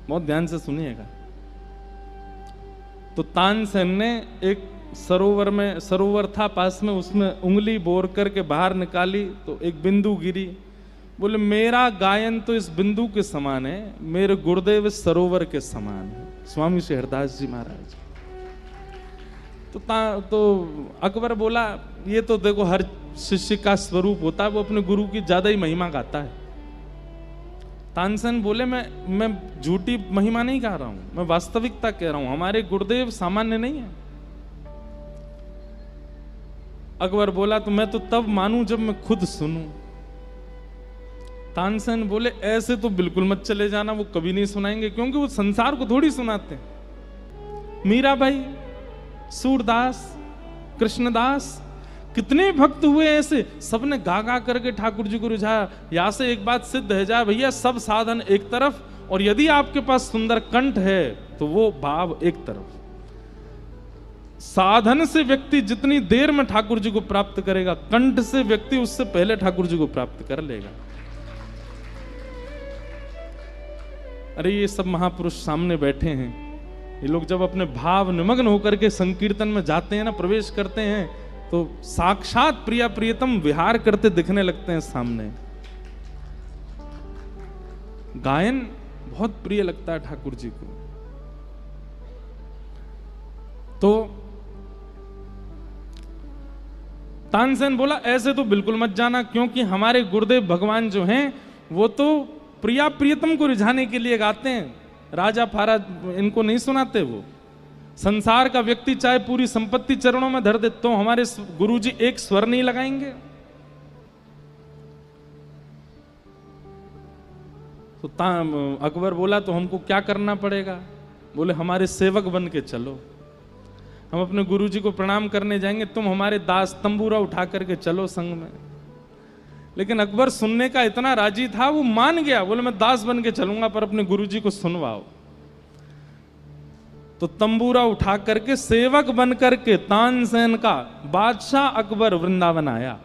बहुत ध्यान से सुनिएगा। तो तानसेन ने एक सरोवर था पास में, उसमें उंगली बोर करके बाहर निकाली तो एक बिंदु गिरी। बोले मेरा गायन तो इस बिंदु के समान है, मेरे गुरुदेव इस सरोवर के समान है, स्वामी श्री हरदास जी महाराज। तो अकबर बोला ये तो देखो हर शिष्य का स्वरूप होता है, वो अपने गुरु की ज्यादा ही महिमा गाता है। तानसेन बोले मैं झूठी महिमा नहीं गा रहा हूं, मैं वास्तविकता कह रहा हूं, हमारे गुरुदेव सामान्य नहीं है। अकबर बोला तो मैं तो तब मानूं जब मैं खुद सुनूं। तानसेन बोले ऐसे तो बिल्कुल मत चले जाना, वो कभी नहीं सुनाएंगे, क्योंकि वो संसार को थोड़ी सुनाते हैं। मीराबाई, सूरदास, कृष्णदास, कितने भक्त हुए ऐसे, सबने गा गा करके ठाकुर जी को रिझाया। यहां से एक बात सिद्ध है जा भैया, सब साधन एक तरफ, और यदि आपके पास सुंदर कंठ है तो वो भाव एक तरफ। साधन से व्यक्ति जितनी देर में ठाकुर जी को प्राप्त करेगा, कंठ से व्यक्ति उससे पहले ठाकुर जी को प्राप्त कर लेगा। अरे ये सब महापुरुष सामने बैठे हैं, ये लोग जब अपने भाव निमग्न होकर के संकीर्तन में जाते हैं ना, प्रवेश करते हैं, तो साक्षात प्रिया प्रियतम विहार करते दिखने लगते हैं सामने। गायन बहुत प्रिय लगता है ठाकुर जी को। तो तानसेन बोला ऐसे तो बिल्कुल मत जाना, क्योंकि हमारे गुरुदेव भगवान जो हैं वो तो प्रिया प्रियतम को रिझाने के लिए गाते हैं, राजा फारा इनको नहीं सुनाते। वो संसार का व्यक्ति चाहे पूरी संपत्ति चरणों में धर दे तो हमारे गुरुजी एक स्वर नहीं लगाएंगे। तो अकबर बोला तो हमको क्या करना पड़ेगा? बोले हमारे सेवक बन के चलो, हम अपने गुरुजी को प्रणाम करने जाएंगे, तुम हमारे दास, तंबूरा उठा करके चलो संग में। लेकिन अकबर सुनने का इतना राजी था, वो मान गया, बोले मैं दास बन के चलूंगा पर अपने गुरुजी को सुनवाओ। तो तंबूरा उठा करके सेवक बन करके तानसेन का बादशाह अकबर वृंदावन आया।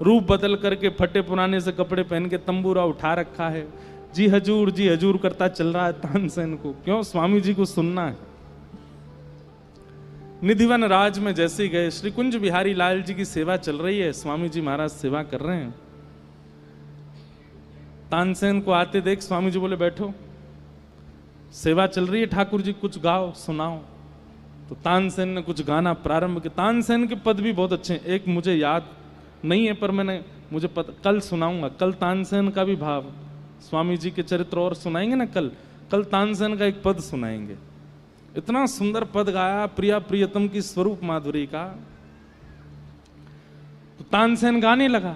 रूप बदल करके फटे पुराने से कपड़े पहन के तंबूरा उठा रखा है, जी हजूर करता चल रहा है तानसेन को। क्यों? स्वामी जी को सुनना है। निधिवन राज में जैसे ही गए, श्री कुंज बिहारी लाल जी की सेवा चल रही है, स्वामी जी महाराज सेवा कर रहे हैं। तानसेन को आते देख स्वामी जी बोले बैठो, सेवा चल रही है, ठाकुर जी कुछ गाओ सुनाओ। तो तानसेन ने कुछ गाना प्रारंभ किया। तानसेन के पद भी बहुत अच्छे हैं, एक मुझे याद नहीं है पर मुझे पता, कल सुनाऊंगा। कल तानसेन का भी भाव, स्वामी जी के चरित्र और सुनाएंगे ना कल तानसेन का एक पद सुनाएंगे। इतना सुंदर पद गाया प्रिया प्रियतम की स्वरूप माधुरी का। तो तानसेन गाने लगा,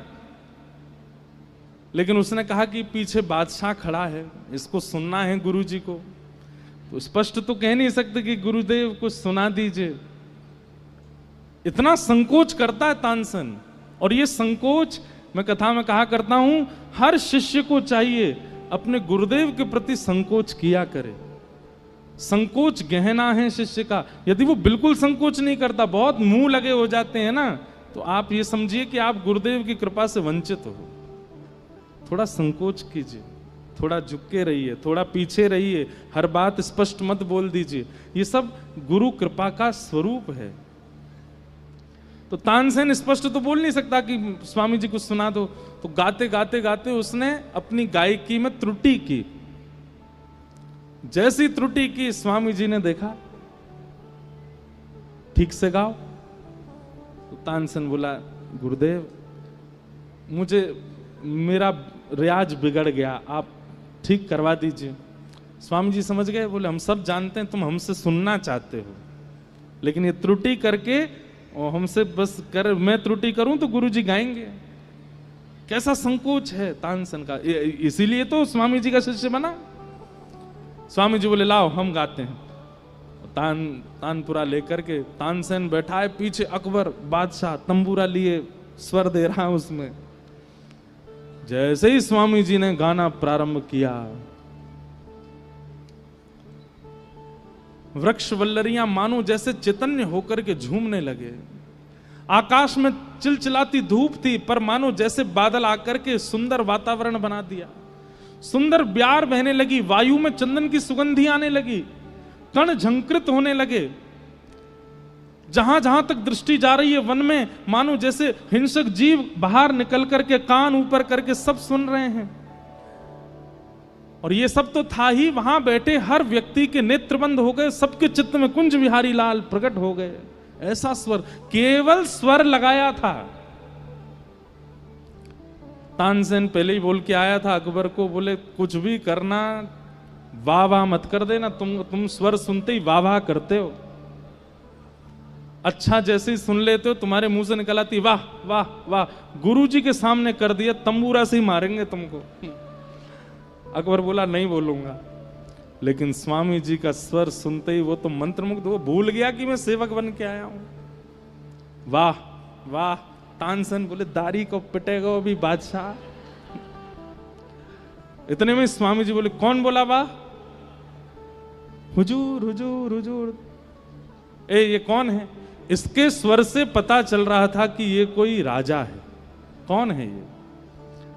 लेकिन उसने कहा कि पीछे बादशाह खड़ा है, इसको सुनना है गुरु जी को। तो स्पष्ट तो कह नहीं सकते कि गुरुदेव कुछ सुना दीजिए, इतना संकोच करता है तानसेन। और ये संकोच मैं कथा में कहा करता हूं, हर शिष्य को चाहिए अपने गुरुदेव के प्रति संकोच किया करे। संकोच गहना है शिष्य का। यदि वो बिल्कुल संकोच नहीं करता, बहुत मुंह लगे हो जाते हैं ना, तो आप ये समझिए कि आप गुरुदेव की कृपा से वंचित हो। थोड़ा संकोच कीजिए, थोड़ा झुक के रहिए, थोड़ा पीछे रहिए, हर बात स्पष्ट मत बोल दीजिए। ये सब गुरु कृपा का स्वरूप है। तो तानसेन स्पष्ट तो बोल नहीं सकता कि स्वामी जी कुछ सुना दो। तो गाते गाते गाते उसने अपनी गायकी में त्रुटि की। जैसी त्रुटि की स्वामी जी ने देखा, ठीक से गाओ। तो तानसेन बोला गुरुदेव मुझे मेरा रियाज बिगड़ गया, आप ठीक करवा दीजिए। स्वामी जी समझ गए, बोले हम सब जानते हैं तुम हमसे सुनना चाहते हो, लेकिन ये त्रुटि करके और हमसे बस कर, मैं त्रुटि करूं तो गुरुजी गाएंगे। कैसा संकोच है तानसेन का, इसीलिए तो स्वामी जी का शिष्य बना। स्वामी जी बोले लाओ हम गाते हैं। तानपुरा लेकर के तानसेन बैठा है, पीछे अकबर बादशाह तंबूरा लिए स्वर दे रहा है उसमें। जैसे ही स्वामी जी ने गाना प्रारंभ किया, वृक्ष वल्लरियां मानो जैसे चैतन्य होकर के झूमने लगे। आकाश में चिलचिलाती धूप थी, पर मानो जैसे बादल आकर के सुंदर वातावरण बना दिया। सुंदर ब्यार बहने लगी, वायु में चंदन की सुगंधी आने लगी, कण झंकृत होने लगे। जहां जहां तक दृष्टि जा रही है वन में मानो जैसे हिंसक जीव बाहर निकल करके कान ऊपर करके सब सुन रहे हैं। और ये सब तो था ही, वहां बैठे हर व्यक्ति के नेत्र बंद हो गए, सबके चित्त में कुंज बिहारी लाल प्रकट हो गए। ऐसा स्वर, केवल स्वर लगाया था। तानसेन पहले ही बोल के आया था अकबर को, बोले कुछ भी करना वाह वाह मत कर देना, तुम स्वर सुनते ही वाह वाह करते हो। अच्छा जैसे ही सुन लेते हो तुम्हारे मुंह से निकल आती वाह वाह वाह। गुरुजी के सामने कर दिया, तंबूरा से ही मारेंगे तुमको। अकबर बोला नहीं बोलूंगा, लेकिन स्वामी जी का स्वर सुनते ही वो तो मंत्रमुग्ध, वो भूल गया कि मैं सेवक बन के आया हूं। वाह वाह। तानसेन बोले दाढ़ी को पिटेगा अभी बादशाह। इतने में स्वामी जी बोले कौन बोला वाह? हुजूर हुजूर हुजूर। ये कौन है? इसके स्वर से पता चल रहा था कि ये कोई राजा है। कौन है ये?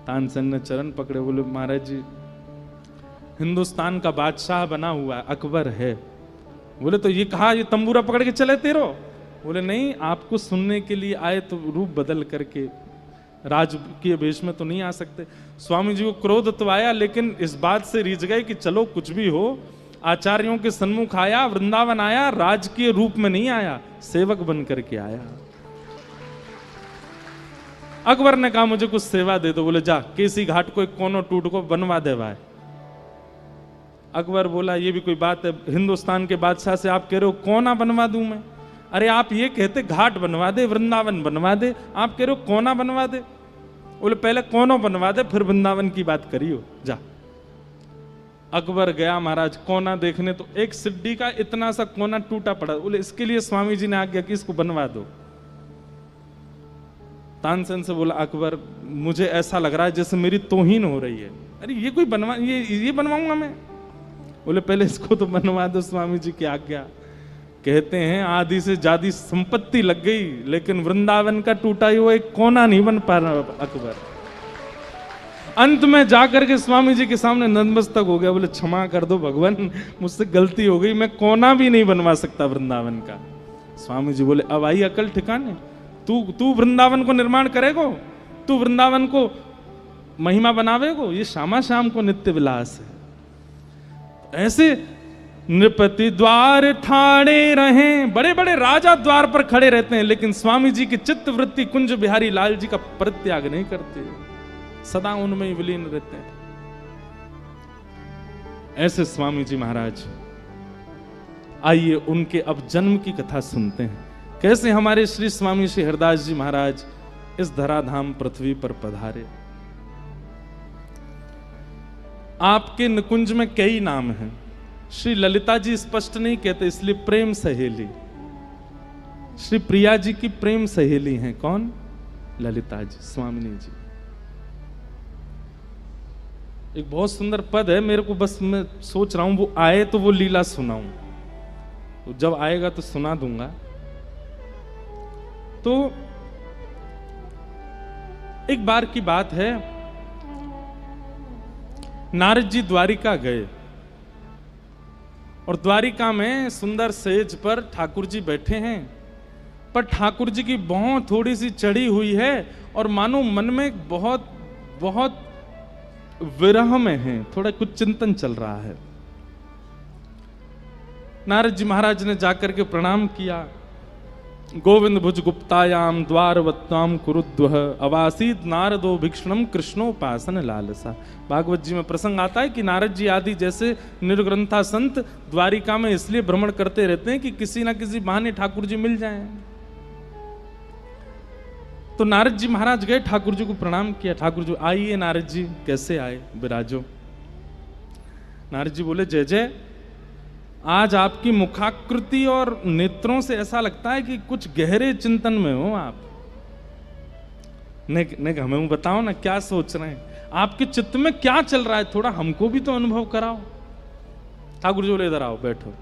तानसेन ने चरण पकड़े, बोले महाराज जी हिंदुस्तान का बादशाह बना हुआ अकबर है। बोले तो ये कहा ये तंबूरा पकड़ के चले तेरो? बोले नहीं, आपको सुनने के लिए आए तो रूप बदल करके, राजकीय वेश में तो नहीं आ सकते। स्वामी जी को क्रोध तो आया, लेकिन इस बात से रीझ गए कि चलो कुछ भी हो, आचार्यों के सन्मुख आया, वृंदावन आया, राजकीय रूप में नहीं आया, सेवक बन करके आया। अकबर ने कहा मुझे कुछ सेवा दे दो। बोले जा केसी घाट को एक कोनो टूट को बनवा दे भाई। अकबर बोला ये भी कोई बात है, हिंदुस्तान के बादशाह से आप कह रहे हो कोना बनवा दूं मैं? अरे आप ये कहते घाट बनवा दे, वृंदावन बनवा दे, आप कह रहे हो कोना बनवा दे। बोले पहले कोनो बनवा दे फिर वृंदावन की बात करियो, जा। अकबर गया महाराज कोना देखने, तो एक सिड्डी का इतना सा कोना टूटा पड़ा। बोले इसके लिए स्वामी जी ने आज्ञा की इसको बनवा दो। तानसेन से बोला अकबर मुझे ऐसा लग रहा है जैसे मेरी तौहीन हो रही है। अरे ये कोई बनवा, ये बनवाऊंगा मैं? बोले पहले इसको तो बनवा दो, स्वामी जी की आज्ञा। कहते हैं आधी से ज्यादा संपत्ति लग गई, लेकिन वृंदावन का टूटा ही वो एक कोना नहीं बन पा रहा अकबर। अंत में जाकर के स्वामी जी के सामने नतमस्तक हो गया। बोले क्षमा कर दो भगवान, मुझसे गलती हो गई, मैं कोना भी नहीं बनवा सकता वृंदावन का। स्वामी जी बोले अब आई अकल ठिकाने, तू वृंदावन को निर्माण करेगो, तू वृंदावन को महिमा बनावेगो, ये श्यामा श्याम को नित्य विलास है। ऐसे नृपति द्वार ठाणे रहे, बड़े बड़े राजा द्वार पर खड़े रहते हैं, लेकिन स्वामी जी की चित्त वृत्ति कुंज बिहारी लाल जी का परित्याग नहीं करते, सदा उनमें ही विलीन रहते हैं। ऐसे स्वामी जी महाराज। आइए उनके अब जन्म की कथा सुनते हैं, कैसे हमारे श्री स्वामी श्री हरदास जी महाराज इस धराधाम पृथ्वी पर पधारे। आपके निकुंज में कई नाम हैं। श्री ललिता जी स्पष्ट नहीं कहते, इसलिए प्रेम सहेली। श्री प्रिया जी की प्रेम सहेली हैं कौन? ललिता जी, स्वामिनी जी। एक बहुत सुंदर पद है, मेरे को बस मैं सोच रहा हूं वो आए तो वो लीला सुनाऊं, तो जब आएगा तो सुना दूंगा। तो एक बार की बात है, नारद जी द्वारिका गए और द्वारिका में सुंदर सेज पर ठाकुर जी बैठे हैं, पर ठाकुर जी की भौं थोड़ी सी चढ़ी हुई है और मानो मन में बहुत बहुत विरह में है, थोड़ा कुछ चिंतन चल रहा है। नारद जी महाराज ने जाकर के प्रणाम किया। गोविंद भुज गुप्तायाम द्वारवत्ताम कुरुद्वह अवासीत नारदो भिक्षणम कृष्णोपासन लालसा। भागवत जी में प्रसंग आता है कि नारद जी आदि जैसे निर्ग्रंथा संत द्वारिका में इसलिए भ्रमण करते रहते हैं कि किसी ना किसी बहाने ठाकुर जी मिल जाएं। तो नारद जी महाराज गए, ठाकुर जी को प्रणाम किया। ठाकुर जी आइए नारद जी, कैसे आए, विराजो। नारद जी बोले जय जय। आज आपकी मुखाकृति और नेत्रों से ऐसा लगता है कि कुछ गहरे चिंतन में हो आप। नहीं हमें बताओ ना क्या सोच रहे हैं, आपके चित्त में क्या चल रहा है, थोड़ा हमको भी तो अनुभव कराओ। ठाकुर जी बोले इधर आओ बैठो।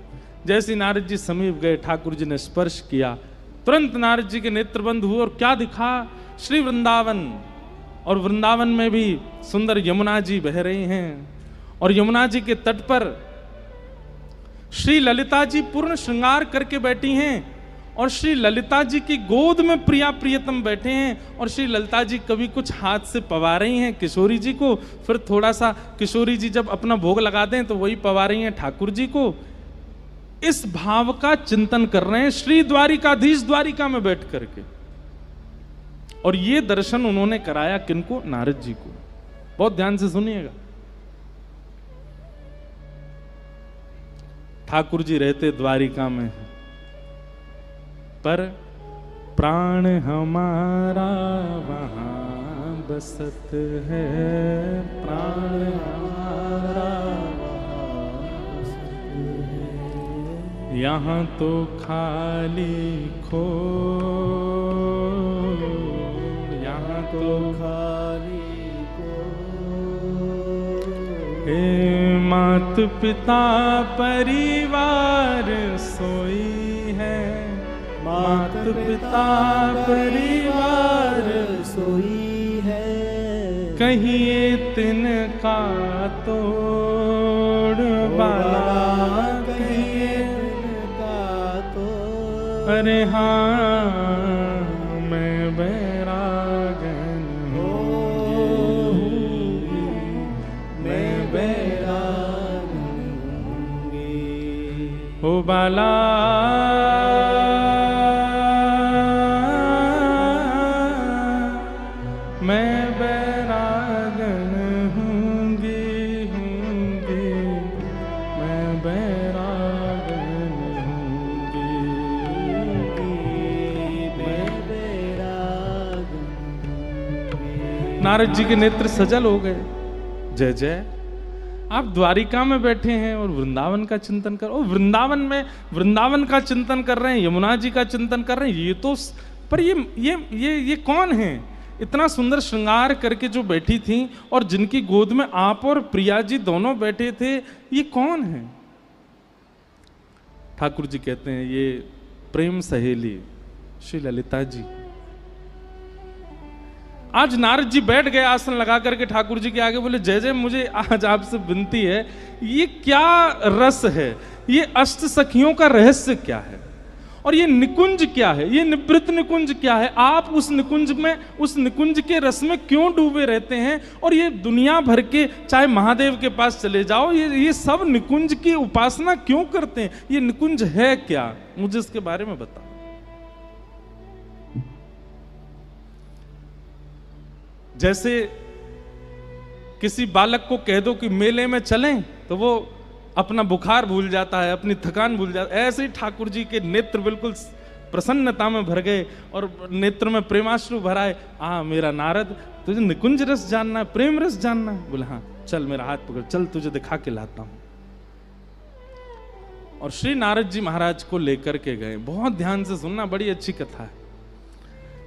जैसे नारद जी समीप गए, ठाकुर जी ने स्पर्श किया, तुरंत नारद जी के नेत्र बंद हुए और क्या दिखा? श्री वृंदावन। और वृंदावन में भी सुंदर यमुना जी बह रही हैं, और यमुना जी के तट पर श्री ललिता जी पूर्ण श्रृंगार करके बैठी हैं और श्री ललिता जी की गोद में प्रिया प्रियतम बैठे हैं और श्री ललिता जी कभी कुछ हाथ से पवा रही हैं किशोरी जी को, फिर थोड़ा सा किशोरी जी जब अपना भोग लगा दें तो वही पवा रही हैं ठाकुर जी को। इस भाव का चिंतन कर रहे हैं श्री द्वारिकाधीश द्वारिका में बैठ करके। और ये दर्शन उन्होंने कराया किनको? नारद जी को। बहुत ध्यान से सुनिएगा। ठाकुर जी रहते द्वारिका में, पर प्राण हमारा वहां बसत है, प्राण हमारा वहां बसत है, यहाँ तो खाली खो, यहाँ तो खाली खो। हे मात पिता परिवार सोई है, मात पिता परिवार सोई है, कहिए तिनका तोड़ बाला, कहिए तिनका तोड़। अरे हाँ मैं बैरागन हूँ, मैं बैरागन हूँ। ओ बाला मैं बैरागन हूँगी, मैं बैरागन हूँगी, मैं बैरागन हूँगी। नारद जी के नेत्र सजल हो गए। जय जय। आप द्वारिका में बैठे हैं और वृंदावन का चिंतन कर, और वृंदावन में वृंदावन का चिंतन कर रहे हैं, यमुना जी का चिंतन कर रहे हैं। ये तो पर ये कौन है? इतना सुंदर श्रृंगार करके जो बैठी थी और जिनकी गोद में आप और प्रिया जी दोनों बैठे थे, ये कौन है? ठाकुर जी कहते हैं ये प्रेम सहेली श्री ललिता जी। आज नारद जी बैठ गए आसन लगा करके ठाकुर जी के आगे, बोले जय जय, मुझे आज आपसे विनती है, ये क्या रस है, ये अष्ट सखियों का रहस्य क्या है, और ये निकुंज क्या है, ये निवृत्त निकुंज क्या है? आप उस निकुंज में, उस निकुंज के रस में क्यों डूबे रहते हैं? और ये दुनिया भर के, चाहे महादेव के पास चले जाओ, ये सब निकुंज की उपासना क्यों करते हैं? ये निकुंज है क्या? मुझे इसके बारे में बताओ। जैसे किसी बालक को कह दो कि मेले में चलें, तो वो अपना बुखार भूल जाता है, अपनी थकान भूल जाता है। ऐसे ही ठाकुर जी के नेत्र बिल्कुल प्रसन्नता में भर गए और नेत्र में प्रेमाश्रु भराए। मेरा नारद, तुझे निकुंज रस जानना है, प्रेम रस जानना है? बोले हाँ, चल मेरा हाथ पकड़, चल तुझे दिखा के लाता हूं। और श्री नारद जी महाराज को लेकर के गए। बहुत ध्यान से सुनना, बड़ी अच्छी कथा है।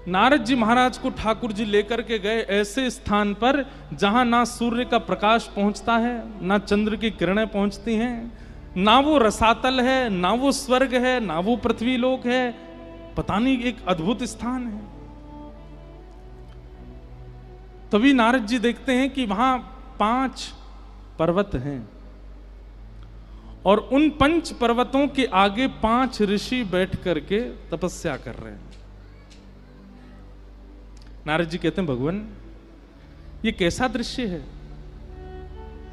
नारद जी महाराज को ठाकुर जी लेकर के गए ऐसे स्थान पर जहां ना सूर्य का प्रकाश पहुंचता है, ना चंद्र की किरणें पहुंचती हैं, ना वो रसातल है, ना वो स्वर्ग है, ना वो पृथ्वी लोक है। पता नहीं, एक अद्भुत स्थान है। तभी नारद जी देखते हैं कि वहां 5 पर्वत हैं और उन 5 पर्वतों के आगे 5 ऋषि बैठ करके तपस्या कर रहे हैं। नारद जी कहते हैं भगवान, ये कैसा दृश्य है?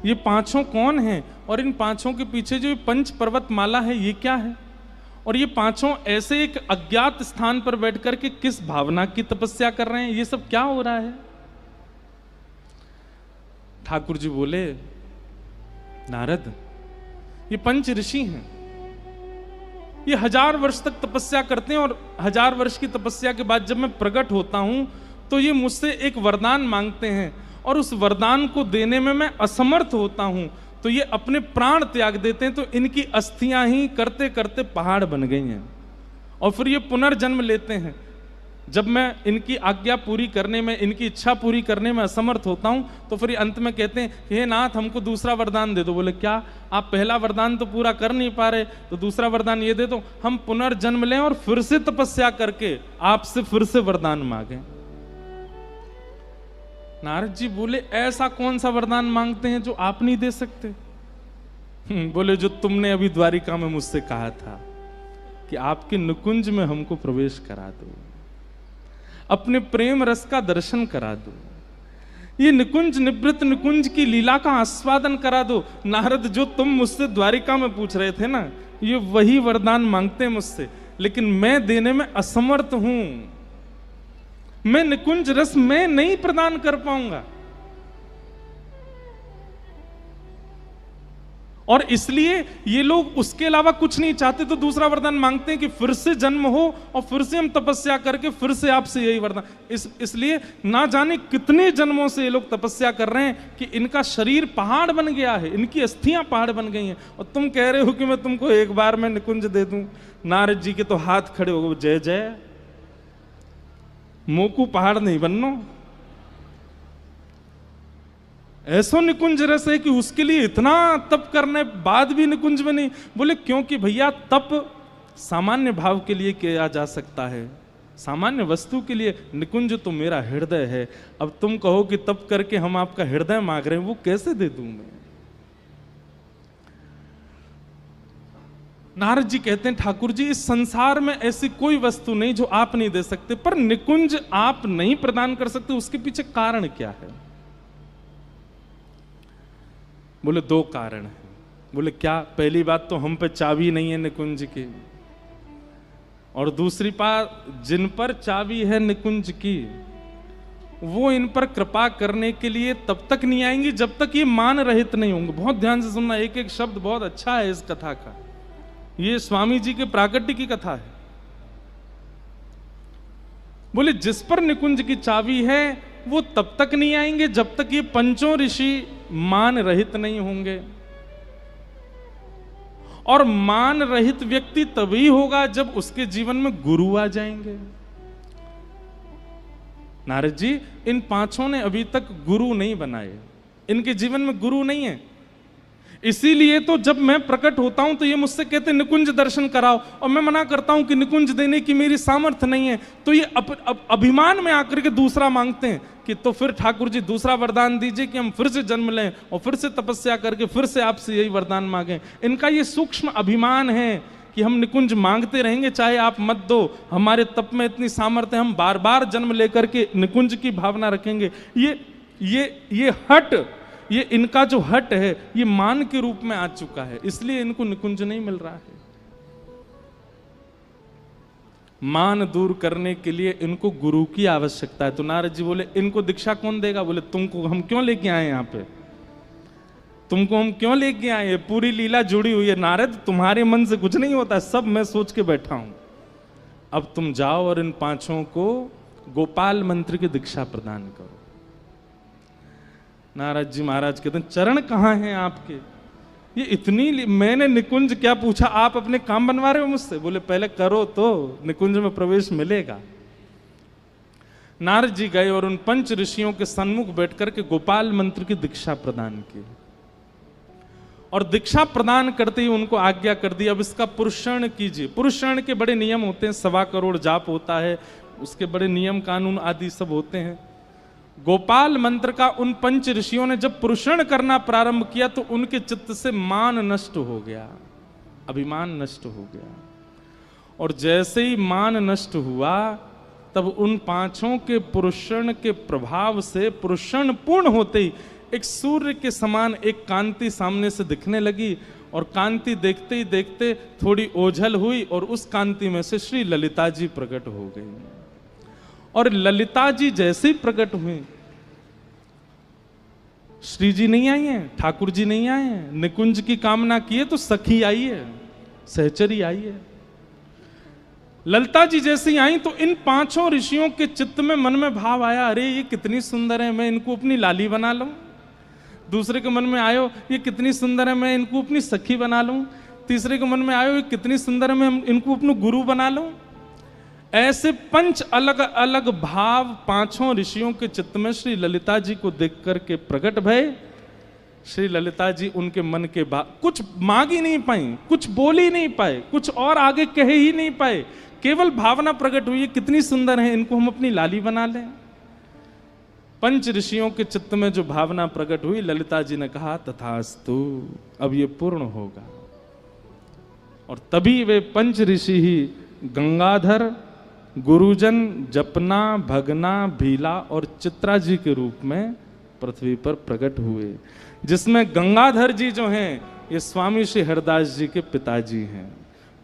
ये 5 कौन हैं? और इन 5 के पीछे जो 5 पर्वत माला है, ये क्या है? और ये 5 ऐसे एक अज्ञात स्थान पर बैठ करके किस भावना की तपस्या कर रहे हैं? ये सब क्या हो रहा है? ठाकुर जी बोले, नारद, ये 5 ऋषि हैं, ये 1000 वर्ष तक तपस्या करते हैं और 1000 वर्ष की तपस्या के बाद जब मैं प्रकट होता हूं तो ये मुझसे एक वरदान मांगते हैं और उस वरदान को देने में मैं असमर्थ होता हूं, तो ये अपने प्राण त्याग देते हैं। तो इनकी अस्थियां ही करते करते पहाड़ बन गई हैं और फिर ये पुनर्जन्म लेते हैं। जब मैं इनकी आज्ञा पूरी करने में, इनकी इच्छा पूरी करने में असमर्थ होता हूं, तो फिर ये अंत में कहते हैं, हे नाथ, हमको दूसरा वरदान दे दो। बोले क्या? आप पहला वरदान तो पूरा कर नहीं पा रहे, तो दूसरा वरदान ये दे दो, हम पुनर्जन्म लें और फिर से तपस्या करके आपसे फिर से वरदान मांगे। नारद जी बोले ऐसा कौन सा वरदान मांगते हैं जो आप नहीं दे सकते? बोले जो तुमने अभी द्वारिका में मुझसे कहा था कि आपके निकुंज में हमको प्रवेश करा दो, अपने प्रेम रस का दर्शन करा दो, ये निकुंज निवृत्त निकुंज की लीला का आस्वादन करा दो। नारद जो तुम मुझसे द्वारिका में पूछ रहे थे ना, ये वही वरदान मांगते हैं मुझसे, लेकिन मैं देने में असमर्थ हूं। मैं निकुंज रस मैं नहीं प्रदान कर पाऊंगा, और इसलिए ये लोग उसके अलावा कुछ नहीं चाहते, तो दूसरा वरदान मांगते हैं कि फिर से जन्म हो और फिर से हम तपस्या करके फिर से आपसे यही वरदान। इसलिए ना जाने कितने जन्मों से ये लोग तपस्या कर रहे हैं कि इनका शरीर पहाड़ बन गया है, इनकी अस्थियां पहाड़ बन गई हैं, और तुम कह रहे हो कि मैं तुमको एक बार में निकुंज दे दूं। नारद जी के तो हाथ खड़े हो गए, जय जय, मोकू पहाड़ नहीं बननो, ऐसा निकुंज रस है कि उसके लिए इतना तप करने बाद भी निकुंज में नहीं। बोले क्योंकि भैया तप सामान्य भाव के लिए किया जा सकता है, सामान्य वस्तु के लिए। निकुंज तो मेरा हृदय है। अब तुम कहो कि तप करके हम आपका हृदय मांग रहे हैं, वो कैसे दे दूं मैं? नारद जी कहते हैं ठाकुर जी इस संसार में ऐसी कोई वस्तु नहीं जो आप नहीं दे सकते, पर निकुंज आप नहीं प्रदान कर सकते, उसके पीछे कारण क्या है? बोले दो कारण है। बोले क्या? पहली बात तो हम पे चाबी नहीं है निकुंज की, और दूसरी बात जिन पर चाबी है निकुंज की वो इन पर कृपा करने के लिए तब तक नहीं आएंगी जब तक ये मान रहित नहीं होंगे। बहुत ध्यान से सुनना, एक एक शब्द बहुत अच्छा है इस कथा का। ये स्वामी जी के प्राकट्य की कथा है। बोले जिस पर निकुंज की चाबी है वो तब तक नहीं आएंगे जब तक ये पंचों ऋषि मान रहित नहीं होंगे, और मान रहित व्यक्ति तभी होगा जब उसके जीवन में गुरु आ जाएंगे। नारद जी इन पांचों ने अभी तक गुरु नहीं बनाए, इनके जीवन में गुरु नहीं है, इसीलिए तो जब मैं प्रकट होता हूं तो ये मुझसे कहते निकुंज दर्शन कराओ, और मैं मना करता हूं कि निकुंज देने की मेरी सामर्थ्य नहीं है, तो ये अभिमान में आकर के दूसरा मांगते हैं कि तो फिर ठाकुर जी दूसरा वरदान दीजिए कि हम फिर से जन्म लें और फिर से तपस्या करके फिर से आपसे यही वरदान मांगें। इनका ये सूक्ष्म अभिमान है कि हम निकुंज मांगते रहेंगे चाहे आप मत दो, हमारे तप में इतनी सामर्थ्य, हम बार बार जन्म लेकर के निकुंज की भावना रखेंगे। ये हट, ये इनका जो हट है ये मान के रूप में आ चुका है, इसलिए इनको निकुंज नहीं मिल रहा है। मान दूर करने के लिए इनको गुरु की आवश्यकता है। तो नारद जी बोले इनको दीक्षा कौन देगा? बोले तुमको हम क्यों लेके आए यहाँ पे, तुमको हम क्यों लेके आए? ये पूरी लीला जुड़ी हुई है नारद, तुम्हारे मन से कुछ नहीं होता, सब मैं सोच के बैठा हूं। अब तुम जाओ और इन पांचों को गोपाल मंत्र की दीक्षा प्रदान करो। नारद जी महाराज कहते हैं चरण कहाँ हैं आपके? ये इतनी मैंने निकुंज क्या पूछा, आप अपने काम बनवा रहे हो मुझसे? बोले पहले करो तो निकुंज में प्रवेश मिलेगा। नारद जी गए और उन पंच ऋषियों के सन्मुख बैठकर के गोपाल मंत्र की दीक्षा प्रदान की, और दीक्षा प्रदान करते ही उनको आज्ञा कर दी अब इसका पुरुषण कीजिए। पुरुषण के बड़े नियम होते हैं, 1.25 करोड़ जाप होता है, उसके बड़े नियम कानून आदि सब होते हैं। गोपाल मंत्र का उन पंच ऋषियों ने जब पुरुषण करना प्रारंभ किया तो उनके चित्त से मान नष्ट हो गया, अभिमान नष्ट हो गया, और जैसे ही मान नष्ट हुआ तब उन पांचों के पुरुषण के प्रभाव से पुरुषण पूर्ण होते ही एक सूर्य के समान एक कांति सामने से दिखने लगी, और कांति देखते ही देखते थोड़ी ओझल हुई और उस कांति में से श्री ललिता जी प्रकट हो गई। और ललिता जी जैसे ही प्रकट हुई, श्री जी नहीं आई हैं, ठाकुर जी नहीं आए हैं, निकुंज की कामना किए तो सखी आई है, सहचरी आई है। ललिता जी जैसे ही आई तो इन पांचों ऋषियों के चित्त में मन में भाव आया, अरे ये कितनी सुंदर है, मैं इनको अपनी लाली बना लूं। दूसरे के मन में आयो ये कितनी सुंदर है, मैं इनको अपनी सखी बना लूं। तीसरे के मन में आयो ये कितनी सुंदर है, मैं इनको अपना गुरु बना लूं। ऐसे 5 अलग अलग भाव पांचों ऋषियों के चित्त में श्री ललिता जी को देख करके प्रकट भय। श्री ललिता जी उनके मन के कुछ मांग ही नहीं पाई, कुछ बोल ही नहीं पाए, कुछ और आगे कहे ही नहीं पाए, केवल भावना प्रकट हुई कितनी सुंदर है, इनको हम अपनी लाली बना लें। पंच ऋषियों के चित्त में जो भावना प्रकट हुई, ललिता जी ने कहा तथास्तु, अब ये पूर्ण होगा। और तभी वे पंच ऋषि ही गंगाधर, गुरुजन, जपना, भगना, भीला और चित्रा जी के रूप में पृथ्वी पर प्रकट हुए, जिसमें गंगाधर जी जो हैं ये स्वामी श्री हरदास जी के पिताजी हैं,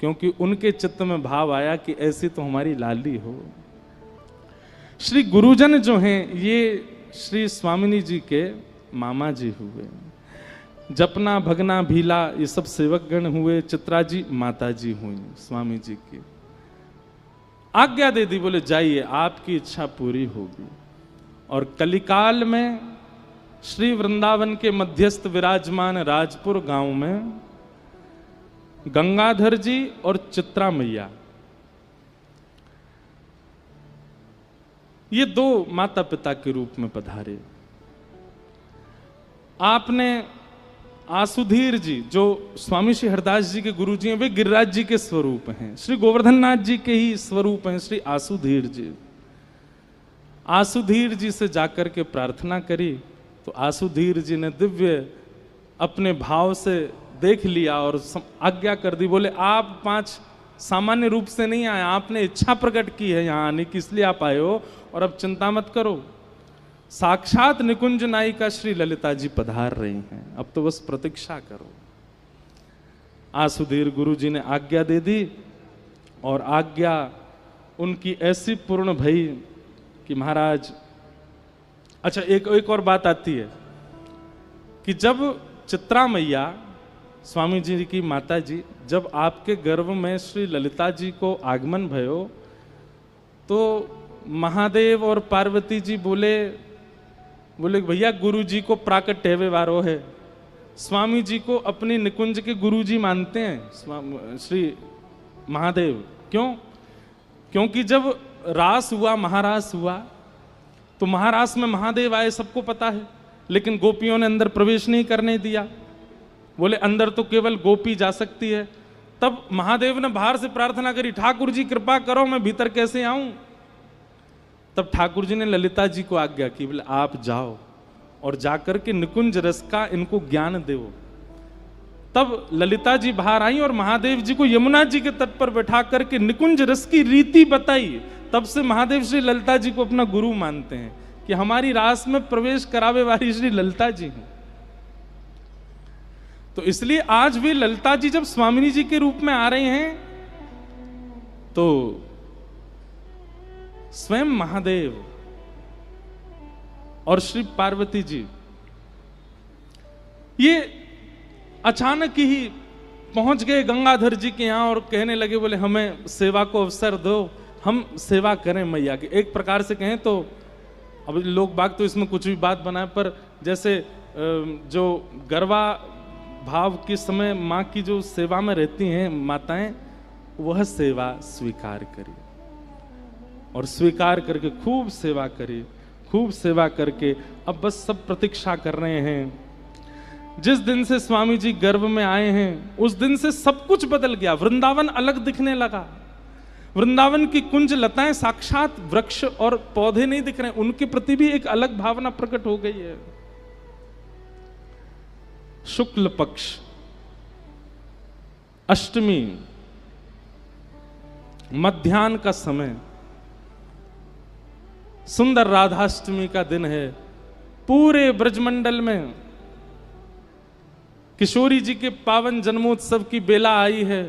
क्योंकि उनके चित्त में भाव आया कि ऐसी तो हमारी लाली हो। श्री गुरुजन जो हैं ये श्री स्वामिनी जी के मामा जी हुए। जपना, भगना, भीला ये सब सेवकगण हुए। चित्रा जी माता जी हुई स्वामी जी की। आज्ञा दे दी, बोले जाइए आपकी इच्छा पूरी होगी। और कलिकाल में श्री वृंदावन के मध्यस्थ विराजमान राजपुर गांव में गंगाधर जी और चित्रा मैया, ये दो माता पिता के रूप में पधारे। आपने आसुधीर जी जो स्वामी श्री हरदास जी के गुरु जी हैं, वे गिरिराज जी के स्वरूप हैं। श्री गोवर्धन नाथ जी के ही स्वरूप हैं श्री आसुधीर जी। आसुधीर जी से जाकर के प्रार्थना करी तो आसुधीर जी ने दिव्य अपने भाव से देख लिया और आज्ञा कर दी। बोले आप पांच सामान्य रूप से नहीं आए, आपने इच्छा प्रकट की है यहाँ आने की, इसलिए आप आए हो। और अब चिंता मत करो, साक्षात निकुंज नायिका श्री ललिता जी पधार रही हैं, अब तो बस प्रतीक्षा करो। आसुधीर गुरु जी ने आज्ञा दे दी और आज्ञा उनकी ऐसी पूर्ण भई कि महाराज, अच्छा एक और बात आती है कि जब चित्रा मैया स्वामी जी की माता जी, जब आपके गर्भ में श्री ललिता जी को आगमन भयो तो महादेव और पार्वती जी बोले भैया गुरु जी को प्राकट हेवे वारो है। स्वामी जी को अपनी निकुंज के गुरु जी मानते हैं श्री महादेव। क्यों? क्योंकि जब रास हुआ, महारास हुआ, तो महारास में महादेव आए, सबको पता है, लेकिन गोपियों ने अंदर प्रवेश नहीं करने दिया। बोले अंदर तो केवल गोपी जा सकती है। तब महादेव ने बाहर से प्रार्थना करी, ठाकुर जी कृपा करो, मैं भीतर कैसे आऊं? तब ठाकुर जी ने ललिता जी को आज्ञा की, बोले आप जाओ और जाकर के निकुंज रस का इनको ज्ञान दो। तब ललिता जी बाहर आई और महादेव जी को यमुना जी के तट पर बैठा करके निकुंज रस की रीति बताई। तब से महादेव श्री ललिता जी को अपना गुरु मानते हैं कि हमारी रास में प्रवेश करावे वाली श्री ललिता जी हैं। तो इसलिए आज भी ललिता जी जब स्वामिनी जी के रूप में आ रहे हैं तो स्वयं महादेव और श्री पार्वती जी ये अचानक ही पहुंच गए गंगाधर जी के यहां और कहने लगे, बोले हमें सेवा को अवसर दो, हम सेवा करें मैया की। एक प्रकार से कहें तो अब लोग बाग तो इसमें कुछ भी बात बनाए, पर जैसे जो गरबा भाव के समय माँ की जो सेवा में रहती हैं माताएं, वह सेवा स्वीकार करी और स्वीकार करके खूब सेवा करी, खूब सेवा करके अब बस सब प्रतीक्षा कर रहे हैं। जिस दिन से स्वामी जी गर्भ में आए हैं उस दिन से सब कुछ बदल गया। वृंदावन अलग दिखने लगा। वृंदावन की कुंज लताएं साक्षात वृक्ष और पौधे नहीं दिख रहे, उनके प्रति भी एक अलग भावना प्रकट हो गई है। शुक्ल पक्ष अष्टमी मध्याह्न का समय, सुंदर राधाष्टमी का दिन है। पूरे ब्रजमंडल में किशोरी जी के पावन जन्मोत्सव की बेला आई है।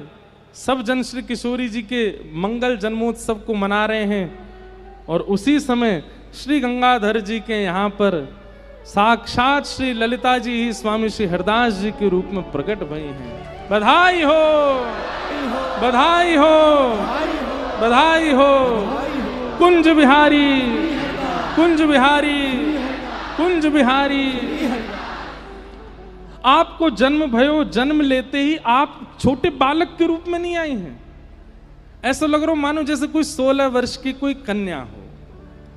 सब जन श्री किशोरी जी के मंगल जन्मोत्सव को मना रहे हैं और उसी समय श्री गंगाधर जी के यहाँ पर साक्षात श्री ललिता जी ही स्वामी श्री हरदास जी के रूप में प्रकट भई हैं। बधाई हो, बधाई हो, बधाई हो। कुंज बिहारी, कुंज बिहारी, कुंज बिहारी। आपको जन्म भयो, जन्म लेते ही आप छोटे बालक के रूप में नहीं आए हैं। ऐसा लग रहा हो मानो जैसे कोई 16 वर्ष की कोई कन्या हो।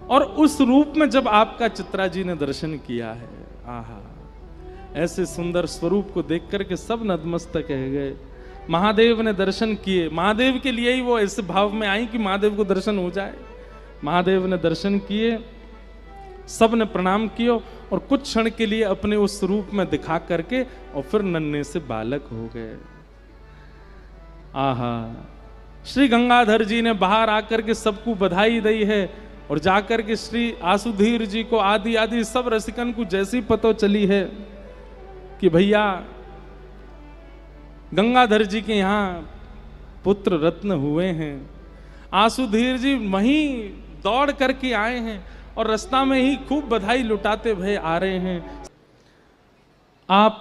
और उस रूप में जब आपका चित्रा जी ने दर्शन किया है, आहा, ऐसे सुंदर स्वरूप को देख करके सब नतमस्तक कह गए। महादेव ने दर्शन किए, महादेव के लिए ही वो ऐसे भाव में आई कि महादेव को दर्शन हो जाए। महादेव ने दर्शन किए सब ने प्रणाम किया और कुछ क्षण के लिए अपने उस रूप में दिखा करके और फिर नन्हे से बालक हो गए। आहा, श्री गंगाधर जी ने बाहर आकर के सबको बधाई दी है और जाकर के श्री आसुधीर जी को आदि आदि सब रसिकन को जैसी पता चली है कि भैया गंगाधर जी के यहाँ पुत्र रत्न हुए हैं, आसुधीर जी वहीं दौड़ करके आए हैं और रास्ता में ही खूब बधाई लुटाते भय आ रहे हैं। आप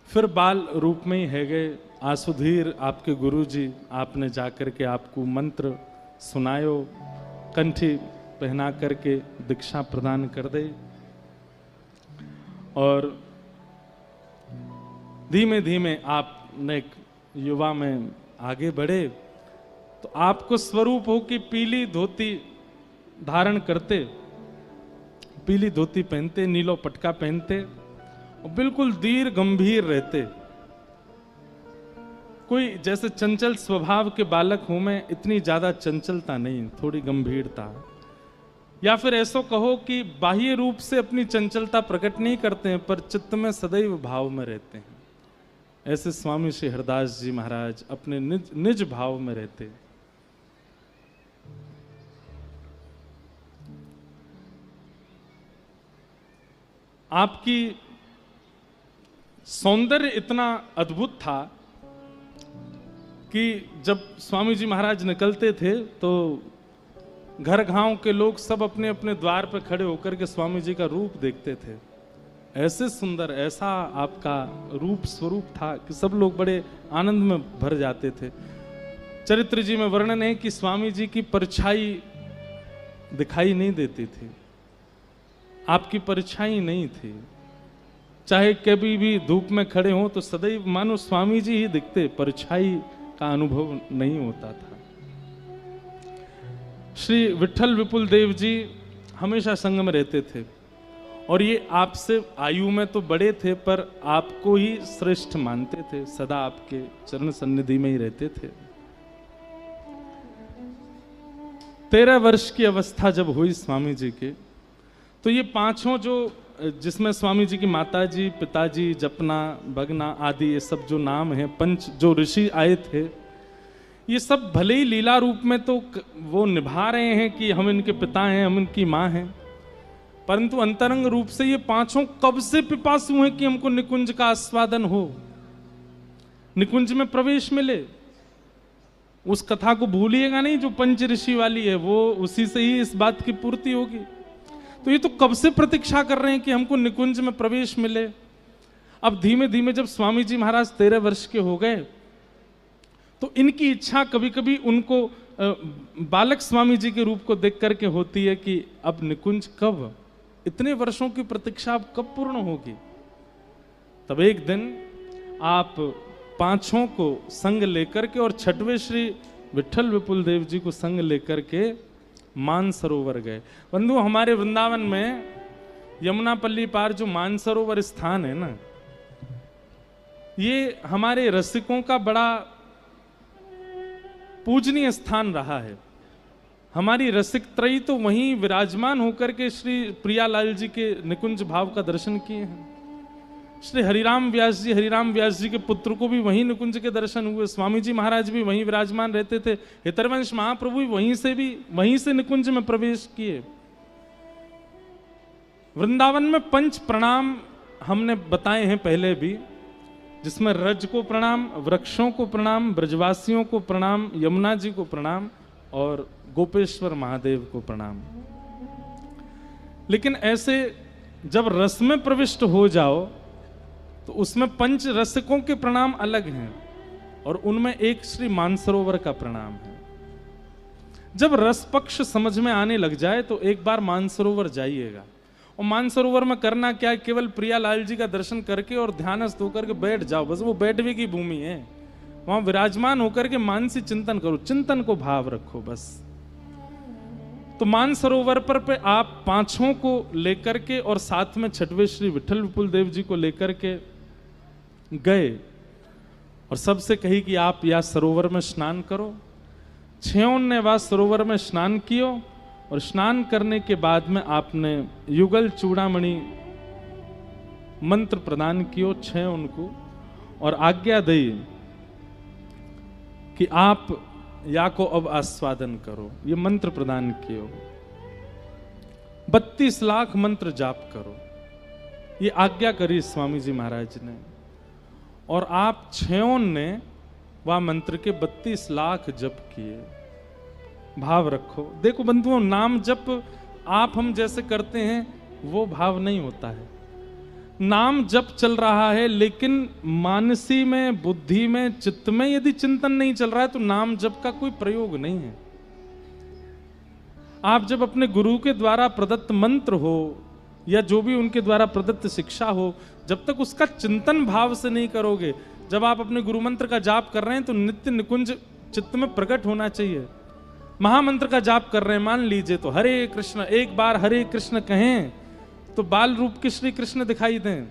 फिर बाल रूप में ही है गए। आसुधीर आपके गुरुजी, आपने जाकर के आपको मंत्र सुनायो, कंठी पहना करके दीक्षा प्रदान कर दे और धीमे धीमे आपने युवा में आगे बढ़े तो आपको स्वरूप हो कि पीली धोती धारण करते, पीली धोती पहनते, नीलो पटका पहनते और बिल्कुल धीर गंभीर रहते। कोई जैसे चंचल स्वभाव के बालक हूं मैं, इतनी ज्यादा चंचलता नहीं, थोड़ी गंभीरता, या फिर ऐसा कहो कि बाह्य रूप से अपनी चंचलता प्रकट नहीं करते हैं पर चित्त में सदैव भाव में रहते हैं। ऐसे स्वामी श्री हरदास जी महाराज अपने निज भाव में रहते। आपकी सौंदर्य इतना अद्भुत था कि जब स्वामी जी महाराज निकलते थे तो घर गांव के लोग सब अपने अपने द्वार पर खड़े होकर के स्वामी जी का रूप देखते थे। ऐसे सुंदर, ऐसा आपका रूप स्वरूप था कि सब लोग बड़े आनंद में भर जाते थे। चरित्र जी में वर्णन है कि स्वामी जी की परछाई दिखाई नहीं देती थी, आपकी परछाई नहीं थी, चाहे कभी भी धूप में खड़े हों तो सदैव मानो स्वामी जी ही दिखते, परछाई का अनुभव नहीं होता था। श्री विठल विपुल देव जी हमेशा संग में रहते थे और ये आपसे आयु में तो बड़े थे पर आपको ही श्रेष्ठ मानते थे, सदा आपके चरण सन्निधि में ही रहते थे। 13 वर्ष की अवस्था जब हुई स्वामी जी के तो ये पांचों जो, जिसमें स्वामी जी की माता जी, पिताजी, जपना, भगना आदि ये सब जो नाम है, पंच जो ऋषि आए थे, ये सब भले ही लीला रूप में तो वो निभा रहे हैं कि हम इनके पिता हैं, हम इनकी माँ हैं, परंतु अंतरंग रूप से ये पांचों कब से पिपासु हैं कि हमको निकुंज का आस्वादन हो, निकुंज में प्रवेश मिले। उस कथा को भूलिएगा नहीं जो पंच ऋषि वाली है, वो उसी से ही इस बात की पूर्ति होगी। तो ये तो कब से प्रतीक्षा कर रहे हैं कि हमको निकुंज में प्रवेश मिले। अब धीमे धीमे जब स्वामी जी महाराज 13 वर्ष के हो गए तो इनकी इच्छा कभी कभी उनको बालक स्वामी जी के रूप को देख करके होती है कि अब निकुंज कब, इतने वर्षों की प्रतीक्षा अब कब पूर्ण होगी। तब एक दिन आप पांचों को संग लेकर के और छठवें श्री विठल विपुल देव जी को संग लेकर के मानसरोवर गए। बंधु, हमारे वृंदावन में यमुनापल्ली पार जो मानसरोवर स्थान है ना, ये हमारे रसिकों का बड़ा पूजनीय स्थान रहा है। हमारी रसिक त्रयी तो वहीं विराजमान होकर के श्री प्रियालाल जी के निकुंज भाव का दर्शन किए हैं। श्री हरिराम व्यास जी के पुत्र को भी वहीं निकुंज के दर्शन हुए। स्वामी जी महाराज भी वहीं विराजमान रहते थे। हितरवंश महाप्रभु भी वहीं से निकुंज में प्रवेश किए। वृंदावन में पंच प्रणाम हमने बताए हैं पहले भी, जिसमें रज को प्रणाम, वृक्षों को प्रणाम, ब्रजवासियों को प्रणाम, यमुना जी को प्रणाम और गोपेश्वर महादेव को प्रणाम। लेकिन ऐसे जब रस में प्रविष्ट हो जाओ तो उसमें पंच रसिकों के प्रणाम अलग हैं और उनमें एक श्री मानसरोवर का प्रणाम है। जब रस पक्ष समझ में आने लग जाए तो एक बार मानसरोवर जाइएगा। और मानसरोवर में करना क्या है, केवल प्रियालाल जी का दर्शन करके और ध्यानस्थ होकर के बैठ जाओ, बस वो बैठने की भूमि है। वहां विराजमान होकर के मानसिक चिंतन करो, चिंतन को भाव रखो बस। तो मानसरोवर पर आप पांचों को लेकर के और साथ में छठवें श्री विठल विपुल देव जी को लेकर के गए और सबसे कही कि आप या सरोवर में स्नान करो। 6 ने वह सरोवर में स्नान कियो और स्नान करने के बाद में आपने युगल चूड़ामणि मंत्र प्रदान कियो 6 उनको, और आज्ञा दी कि आप या को अब आस्वादन करो। ये मंत्र प्रदान कियो, 32 लाख मंत्र जाप करो, ये आज्ञा करी स्वामी जी महाराज ने। और आप 6 ने वह मंत्र के 32 लाख जप किए। भाव रखो, देखो बंधुओं, नाम जप आप हम जैसे करते हैं वो भाव नहीं होता है। नाम जप चल रहा है, लेकिन मानसी में, बुद्धि में, चित्त में यदि चिंतन नहीं चल रहा है तो नाम जप का कोई प्रयोग नहीं है। आप जब अपने गुरु के द्वारा प्रदत्त मंत्र हो या जो भी उनके द्वारा प्रदत्त शिक्षा हो, जब तक उसका चिंतन भाव से नहीं करोगे, जब आप अपने गुरु मंत्र का जाप कर रहे हैं तो नित्य निकुंज चित्त में प्रकट होना चाहिए। महामंत्र का जाप कर रहे हैं, मान लीजिए, तो हरे कृष्ण, एक बार हरे कृष्ण कहें तो बाल रूप के श्री कृष्ण दिखाई दें।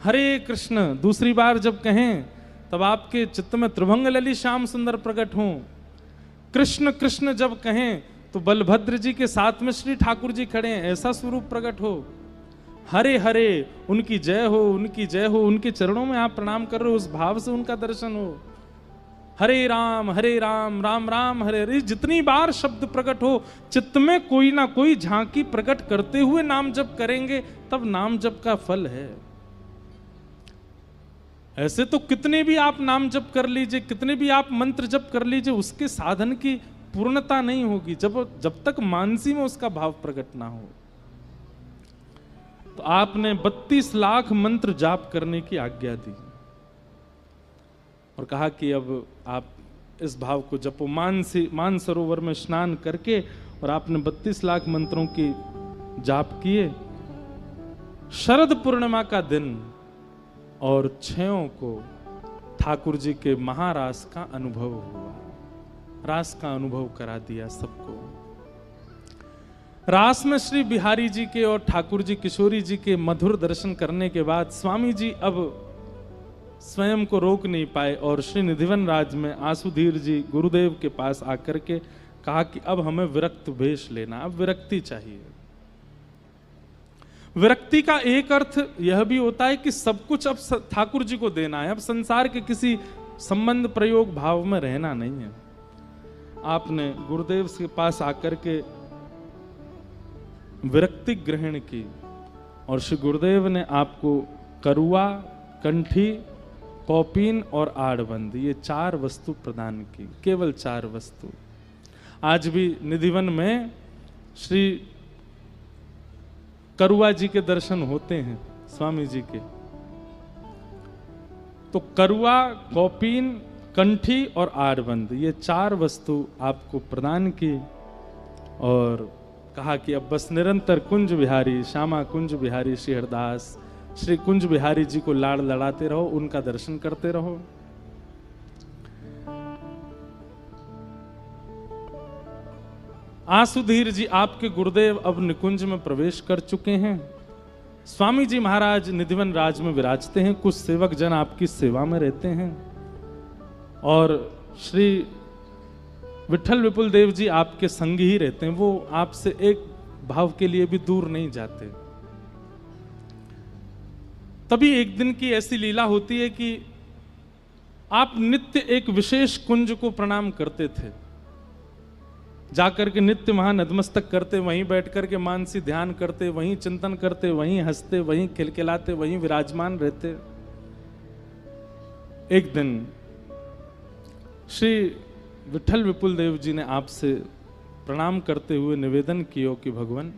हरे कृष्ण दूसरी बार जब कहें तब आपके चित्त में त्रिभंग ललित श्याम सुंदर प्रकट हों। कृष्ण कृष्ण जब कहें तो बलभद्र जी के साथ में श्री ठाकुर जी खड़े हैं, ऐसा स्वरूप प्रकट हो। हरे हरे, उनकी जय हो, उनकी जय हो, उनके चरणों में आप प्रणाम कर रहे हो, उस भाव से उनका दर्शन हो। हरे राम राम राम हरे हरे, जितनी बार शब्द प्रकट हो, चित्त में कोई ना कोई झांकी प्रकट करते हुए नाम जप करेंगे, तब नाम जप का फल है। ऐसे तो कितने भी आप नाम जप कर लीजिए, कितने भी आप मंत्र जप कर लीजिए, उसके साधन की पूर्णता नहीं होगी जब तक मानसी में उसका भाव प्रकट ना हो। तो आपने 32 लाख मंत्र जाप करने की आज्ञा दी और कहा कि अब आप इस भाव को जपो। मान सरोवर में स्नान करके और आपने 32 लाख मंत्रों की जाप किए। शरद पूर्णिमा का दिन और 6 को ठाकुर जी के महारास का अनुभव हुआ। रास का अनुभव करा दिया सबको। रास में श्री बिहारी जी के और ठाकुर जी किशोरी जी के मधुर दर्शन करने के बाद स्वामी जी अब स्वयं को रोक नहीं पाए और श्री निधिवन राज में आसुधीर जी गुरुदेव के पास आकर के कहा कि अब हमें विरक्त वेश लेना, अब विरक्ति चाहिए। विरक्ति का एक अर्थ यह भी होता है कि सब कुछ अब ठाकुर जी को देना है, अब संसार के किसी संबंध प्रयोग भाव में रहना नहीं है। आपने गुरुदेव के पास आकर के विरक्ति ग्रहण की और श्री गुरुदेव ने आपको करुआ, कंठी, कौपीन और आड़बंद, ये 4 वस्तु प्रदान की, केवल 4 वस्तु। आज भी निधिवन में श्री करुआ जी के दर्शन होते हैं स्वामी जी के। तो करुआ, कौपीन, कंठी और आड़बंद, ये 4 वस्तु आपको प्रदान की और कहा कि अब बस निरंतर कुंज बिहारी, श्यामा कुंज बिहारी श्री हरदास, श्री कुंज बिहारी जी को लाड़ लड़ाते रहो, उनका दर्शन करते रहो। आसुधीर जी आपके गुरुदेव अब निकुंज में प्रवेश कर चुके हैं। स्वामी जी महाराज निधिवन राज में विराजते हैं, कुछ सेवक जन आपकी सेवा में रहते हैं और श्री विठल विपुल देव जी आपके संग ही रहते हैं। वो आपसे एक भाव के लिए भी दूर नहीं जाते। तभी एक दिन की ऐसी लीला होती है कि आप नित्य एक विशेष कुंज को प्रणाम करते थे, जाकर के नित्य वहां नतमस्तक करते, वहीं बैठ करके मानसी ध्यान करते, वहीं चिंतन करते, वहीं हंसते, वहीं खिलखिलाते, वहीं विराजमान रहते। एक दिन श्री विठल विपुल देव जी ने आपसे प्रणाम करते हुए निवेदन किया कि भगवान,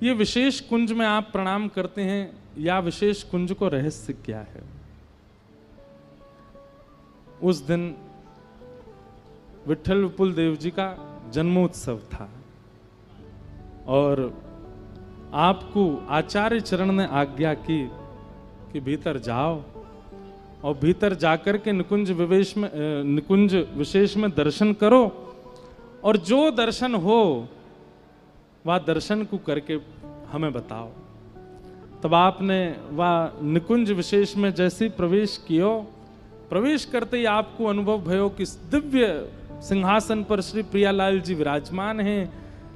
ये विशेष कुंज में आप प्रणाम करते हैं, या विशेष कुंज को रहस्य क्या है? उस दिन विठल विपुल देव जी का जन्मोत्सव था और आपको आचार्य चरण ने आज्ञा की कि भीतर जाओ और भीतर जाकर के निकुंज विशेष में दर्शन करो और जो दर्शन हो वह दर्शन को करके हमें बताओ। तब आपने वह निकुंज विशेष में जैसे प्रवेश कियो, प्रवेश करते ही आपको अनुभव भयो कि दिव्य सिंहासन पर श्री प्रियालाल जी विराजमान हैं।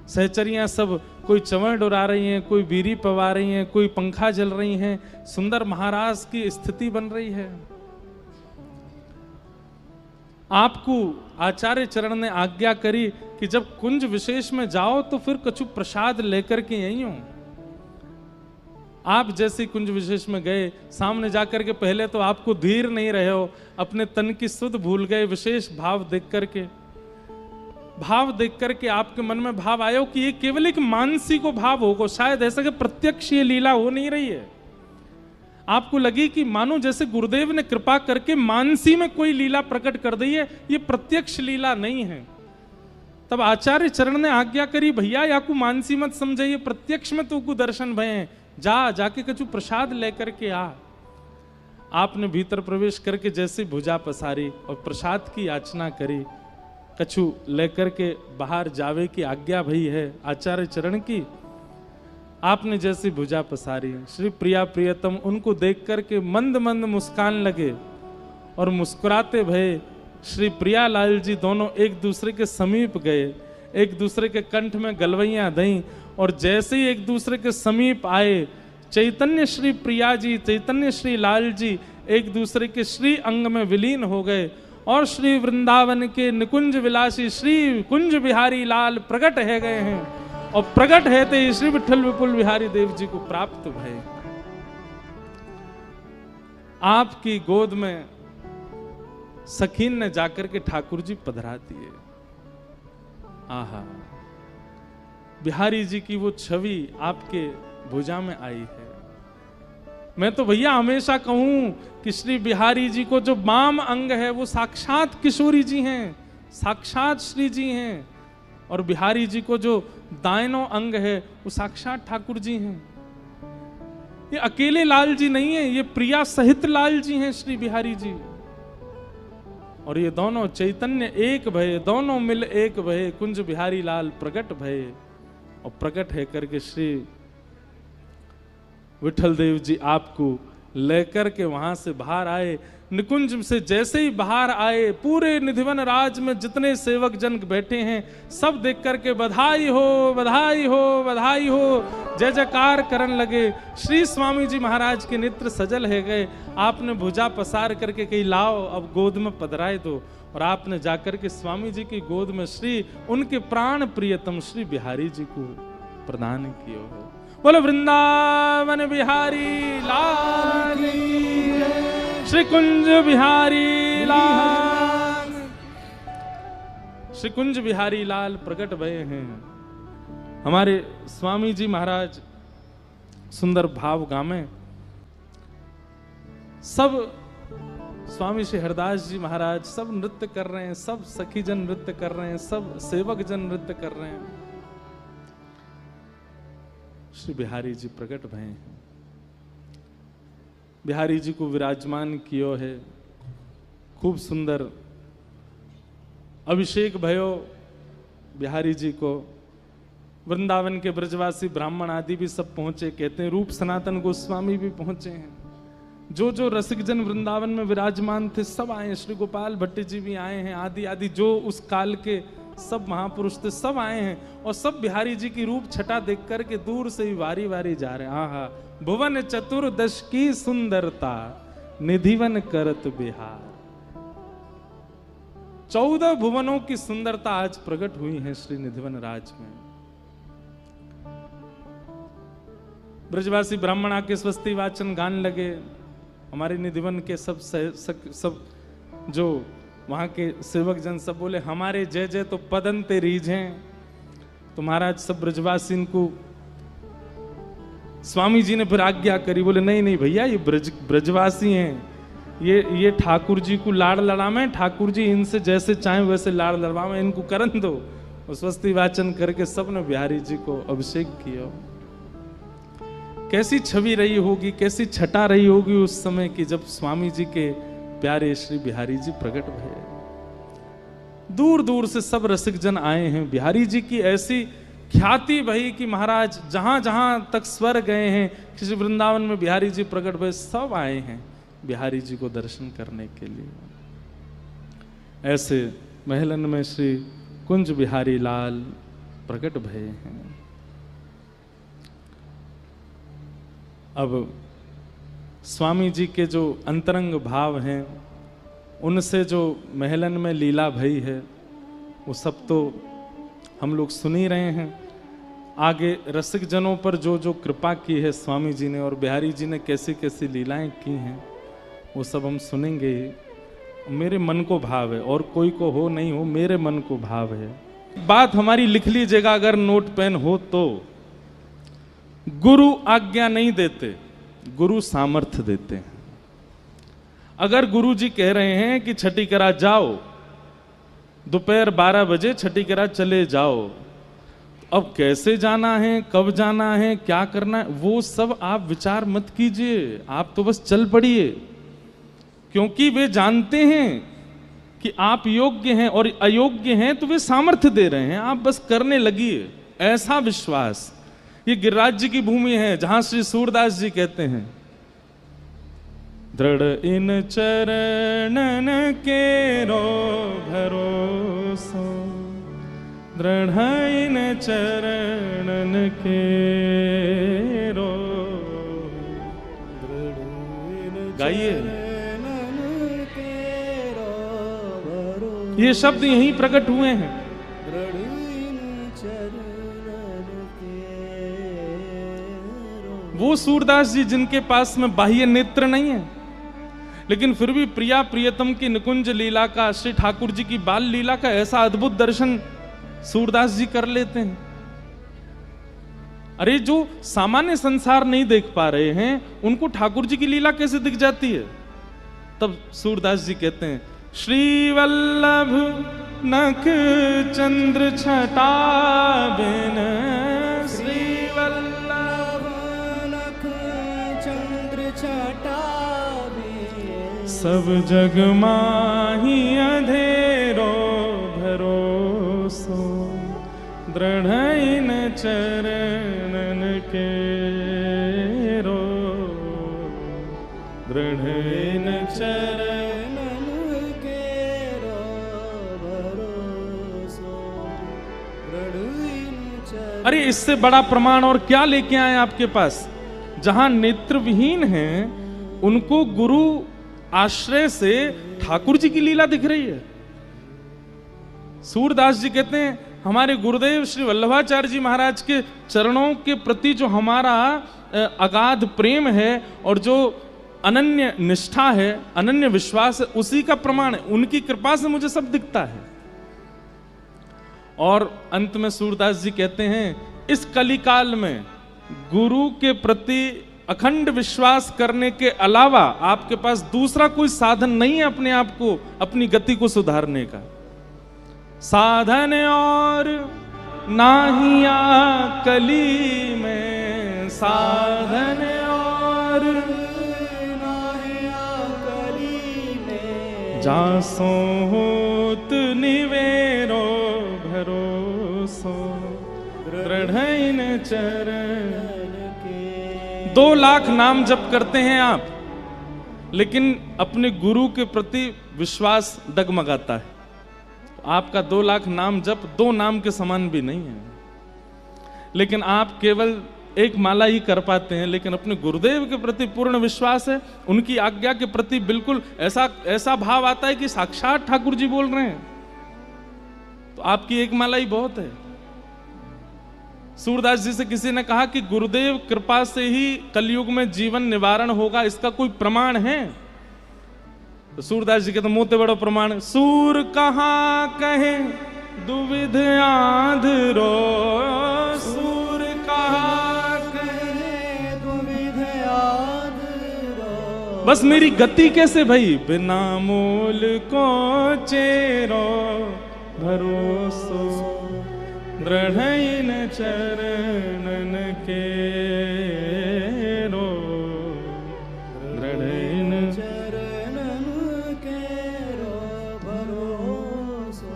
सहचरियां सब कोई चंवर डुरा रही हैं, कोई बीड़ी पवा रही हैं, कोई पंखा जल रही हैं, सुंदर महाराज की स्थिति बन रही है। आपको आचार्य चरण ने आज्ञा करी कि जब कुंज विशेष में जाओ तो फिर कछु प्रसाद लेकर के यहीं हो। आप जैसे कुंज विशेष में गए, सामने जाकर के पहले तो आपको धीर नहीं रहे हो, अपने तन की सुध भूल गए, विशेष भाव देख करके आपके मन में भाव आयो कि ये केवल एक मानसी को भाव होगा, शायद ऐसा कि प्रत्यक्ष ये लीला हो नहीं रही है। आपको लगी कि मानो जैसे गुरुदेव ने कृपा करके मानसी में कोई लीला प्रकट कर दी है, ये प्रत्यक्ष लीला नहीं है। तब आचार्य चरण ने आज्ञा करी, भैया याकू मानसी मत समझाइए, प्रत्यक्ष में तो को दर्शन भय, जाके कछु प्रसाद लेकर के आ। आपने भीतर प्रवेश करके जैसे भुजा पसारी और प्रसाद की याचना करी, कछु लेकर के बाहर जावे की आज्ञा भई है आचार्य चरण की। आपने जैसी भुजा पसारी, श्री प्रिया प्रियतम उनको देख करके मंद मंद मुस्कान लगे और मुस्कुराते भये श्री प्रियालाल जी दोनों एक दूसरे के समीप गए, एक दूसरे के कंठ में गलवैयां दईं और जैसे ही एक दूसरे के समीप आए, चैतन्य श्री प्रिया जी, चैतन्य श्री लाल जी एक दूसरे के श्री अंग में विलीन हो गए और श्री वृंदावन के निकुंज विलासी श्री कुंज बिहारी लाल प्रकट है गए हैं और प्रकट है ते श्री विठल विपुल बिहारी देव जी को प्राप्त भय। आपकी गोद में सखीन ने जाकर के ठाकुर जी पधरा दिए। आहा, बिहारी जी की वो छवि आपके भुजा में आई है। मैं तो भैया हमेशा कहूं कि श्री बिहारी जी को जो वाम अंग है वो साक्षात किशोरी जी हैं, साक्षात श्री जी हैं, और बिहारी जी को जो दाहिनो अंग है वो साक्षात ठाकुर जी हैं। ये अकेले लाल जी नहीं है, ये प्रिया सहित लाल जी हैं श्री बिहारी जी। और ये दोनों चैतन्य एक भये, दोनों मिल एक भये, कुंज बिहारी लाल प्रकट भये और प्रकट है करके श्री विठल देव जी आपको लेकर के वहां से बाहर आए। निकुंज से जैसे ही बाहर आए, पूरे निधिवन राज में जितने सेवक जन बैठे हैं सब देख करके बधाई हो, बधाई हो, बधाई हो, जय जयकार करने लगे। श्री स्वामी जी महाराज के नेत्र सजल है गए। आपने भुजा पसार करके कही लाओ अब गोद में पधराए दो, और आपने जाकर के स्वामी जी की गोद में श्री उनके प्राण प्रियतम श्री बिहारी जी को प्रदान किया हो। बोलो वृंदावन बिहारी लाल की, श्री कुंज बिहारी लाल, श्री कुंज बिहारी लाल प्रकट भये हैं। हमारे स्वामी जी महाराज सुंदर भाव गामे, सब स्वामी श्री हरदास जी महाराज सब नृत्य कर रहे हैं, सब सखी जन नृत्य कर रहे हैं, सब सेवक जन नृत्य कर रहे हैं। श्री बिहारी जी प्रकट भये हैं। बिहारी जी को विराजमान कियो है, खूब सुंदर अभिषेक भयो बिहारी जी को। वृंदावन के ब्रजवासी ब्राह्मण आदि भी सब पहुंचे, कहते हैं रूप सनातन गोस्वामी भी पहुंचे हैं। जो जो रसिक जन वृंदावन में विराजमान थे सब आए हैं, श्री गोपाल भट्ट जी भी आए हैं, आदि आदि जो उस काल के सब महापुरुष थे सब आए हैं, और सब बिहारी जी की रूप छटा देख करके दूर से ही वारी वारी जा रहे हैं। आहा, भुवन चतुर्दश की सुंदरता निधिवन करत बिहार। 14 भुवनों की सुंदरता आज प्रकट हुई है श्री निधिवन राज में। ब्रजवासी ब्राह्मण आके स्वस्ति वाचन गान लगे। हमारे निधिवन के सब जो वहां के सेवक जन सब बोले हमारे जय जय तो पदंते रीझ हैं। तो महाराज सब ब्रजवासी को स्वामी जी ने फिर आज्ञा करी, बोले नहीं नहीं भैया ये ब्रजवासी हैं, ये ठाकुर जी को लाड़ लड़ावे, ठाकुर जी इनसे जैसे चाहे वैसे लाड़ लड़वावे, इनको करन दो। और स्वस्ति वाचन करके सबने बिहारी जी को अभिषेक किया। कैसी छवि रही होगी, कैसी छटा रही होगी उस समय की जब स्वामी जी के प्यारे श्री बिहारी जी प्रकट भये। दूर दूर से सब रसिक जन आए हैं। बिहारी जी की ऐसी ख्याति भई कि महाराज जहां जहां तक स्वर गए हैं, किसी वृंदावन में बिहारी जी प्रकट भये, सब आए हैं बिहारी जी को दर्शन करने के लिए। ऐसे महलन में श्री कुंज बिहारी लाल प्रकट भये हैं। अब स्वामी जी के जो अंतरंग भाव हैं, उनसे जो महलन में लीला भई है, वो सब तो हम लोग सुन ही रहे हैं। आगे रसिक जनों पर जो जो कृपा की है स्वामी जी ने और बिहारी जी ने कैसी कैसी लीलाएं की हैं, वो सब हम सुनेंगे ही। मेरे मन को भाव है, और कोई को हो नहीं हो, मेरे मन को भाव है। बात हमारी लिख लीजिएगा अगर नोट पेन हो तो। गुरु आज्ञा नहीं देते, गुरु सामर्थ्य देते हैं। अगर गुरु जी कह रहे हैं कि छठी करा जाओ, दोपहर 12 बजे छठी करा चले जाओ, अब कैसे जाना है, कब जाना है, क्या करना है, वो सब आप विचार मत कीजिए, आप तो बस चल पड़िए। क्योंकि वे जानते हैं कि आप योग्य हैं, और अयोग्य हैं तो वे सामर्थ्य दे रहे हैं, आप बस करने लगिए। ऐसा विश्वास। ये गिरिराज जी की भूमि है, जहां श्री सूरदास जी कहते हैं, दृढ़ इन चरणन के रो भरोसो, दृढ़ इन चरणन के रो। गाइए। ये शब्द यहीं प्रकट हुए हैं। वो सूरदास जी जिनके पास में बाह्य नेत्र नहीं है, लेकिन फिर भी प्रिया प्रियतम की निकुंज लीला का, श्री ठाकुर जी की बाल लीला का ऐसा अद्भुत दर्शन सूरदास जी कर लेते हैं। अरे जो सामान्य संसार नहीं देख पा रहे हैं, उनको ठाकुर जी की लीला कैसे दिख जाती है? तब सूरदास जी कहते हैं, श्री वल्लभ नख चंद्र छटा बिन, श्री वल्लभ नख चंद्र छटा बिन, सब जग माही अंधेरो भरोसो, दृढ़ इन चरणन के रो, दृढ़ इन चरणन के रो भरोसो, दृढ़ इन चरणन। अरे इससे बड़ा प्रमाण और क्या लेके आए आपके पास? जहां नेत्रविहीन हैं उनको गुरु आश्रय से ठाकुर जी की लीला दिख रही है। सूरदास जी कहते हैं, हमारे गुरुदेव श्री वल्लभाचार्य जी महाराज के चरणों के प्रति जो हमारा अगाध प्रेम है और जो अनन्य निष्ठा है, अनन्य विश्वास है, उसी का प्रमाण है। उनकी कृपा से मुझे सब दिखता है। और अंत में सूरदास जी कहते हैं, इस कलिकाल में गुरु के प्रति अखंड विश्वास करने के अलावा आपके पास दूसरा कोई साधन नहीं है अपने आप को, अपनी गति को सुधारने का। साधन और नाहिया कली में, साधन और नाहिया कली में, जासो होत निवेरो भरोसो, दृढ़ इन चरण के। 2 लाख नाम जप करते हैं आप, लेकिन अपने गुरु के प्रति विश्वास डगमगाता है। आपका 2 लाख नाम जप 2 नाम के समान भी नहीं है। लेकिन आप केवल 1 माला ही कर पाते हैं, लेकिन अपने गुरुदेव के प्रति पूर्ण विश्वास है। उनकी आज्ञा के प्रति बिल्कुल ऐसा भाव आता है कि साक्षात ठाकुर जी बोल रहे हैं, तो आपकी 1 माला ही बहुत है। सूरदास जी से किसी ने कहा कि गुरुदेव कृपा से ही कलयुग में जीवन निवारण होगा, इसका कोई प्रमाण है? तो सूरदास जी कहते मोते बड़ो प्रमाण, सूर कहाँ कहे दुविध आंधरो, सूर कहाँ कहे दुविध आंधरो, बस मेरी गति कैसे भई, बिना मोल को चेरो भरोसो, दृढ़ इन चरणन के रो, दृढ़ इन चरणन के रो भरोसो,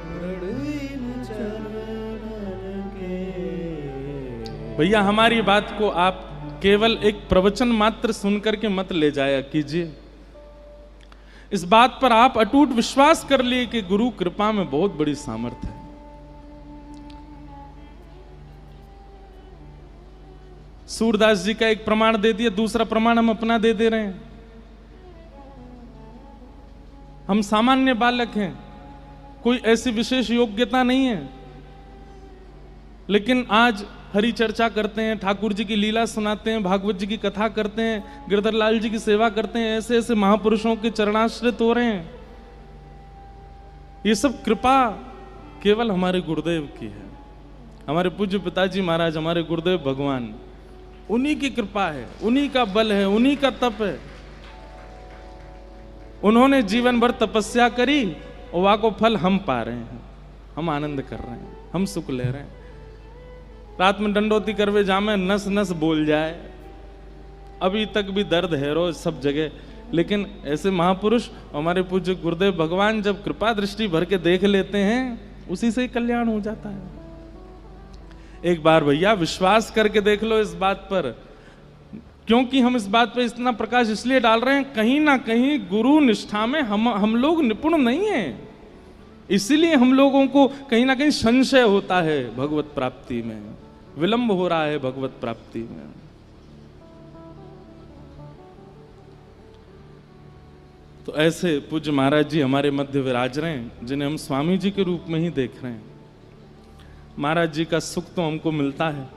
दृढ़ इन चरणन के। भैया हमारी बात को आप केवल एक प्रवचन मात्र सुनकर के मत ले जाया कीजिए। इस बात पर आप अटूट विश्वास कर लिए कि गुरु कृपा में बहुत बड़ी सामर्थ्य है। सूरदास जी का एक प्रमाण दे दिया, दूसरा प्रमाण हम अपना दे रहे हैं। हम सामान्य बालक हैं, कोई ऐसी विशेष योग्यता नहीं है, लेकिन आज हरि चर्चा करते हैं, ठाकुर जी की लीला सुनाते हैं, भागवत जी की कथा करते हैं, गिरधर लाल जी की सेवा करते हैं, ऐसे ऐसे महापुरुषों के चरणाश्रित हो रहे हैं। ये सब कृपा केवल हमारे गुरुदेव की है, हमारे पूज्य पिताजी महाराज, हमारे गुरुदेव भगवान, उन्हीं की कृपा है, उन्हीं का बल है, उन्हीं का तप है। उन्होंने जीवन भर तपस्या करी और वह को फल हम पा रहे हैं, हम आनंद कर रहे हैं, हम सुख ले रहे हैं। रात में डंडोती करवे जामे नस नस बोल जाए, अभी तक भी दर्द है रोज सब जगह, लेकिन ऐसे महापुरुष हमारे पूज्य गुरुदेव भगवान जब कृपा दृष्टि भर के देख लेते हैं, उसी से ही कल्याण हो जाता है। एक बार भैया विश्वास करके देख लो इस बात पर, क्योंकि हम इस बात पर इतना प्रकाश इसलिए डाल रहे हैं, कहीं ना कहीं गुरु निष्ठा में हम लोग निपुण नहीं हैं, इसीलिए हम लोगों को कहीं ना कहीं संशय होता है, भगवत प्राप्ति में विलंब हो रहा है, भगवत प्राप्ति में। तो ऐसे पूज्य महाराज जी हमारे मध्य विराज रहे हैं, जिन्हें हम स्वामी जी के रूप में ही देख रहे हैं। महाराज जी का सुख तो हमको मिलता है,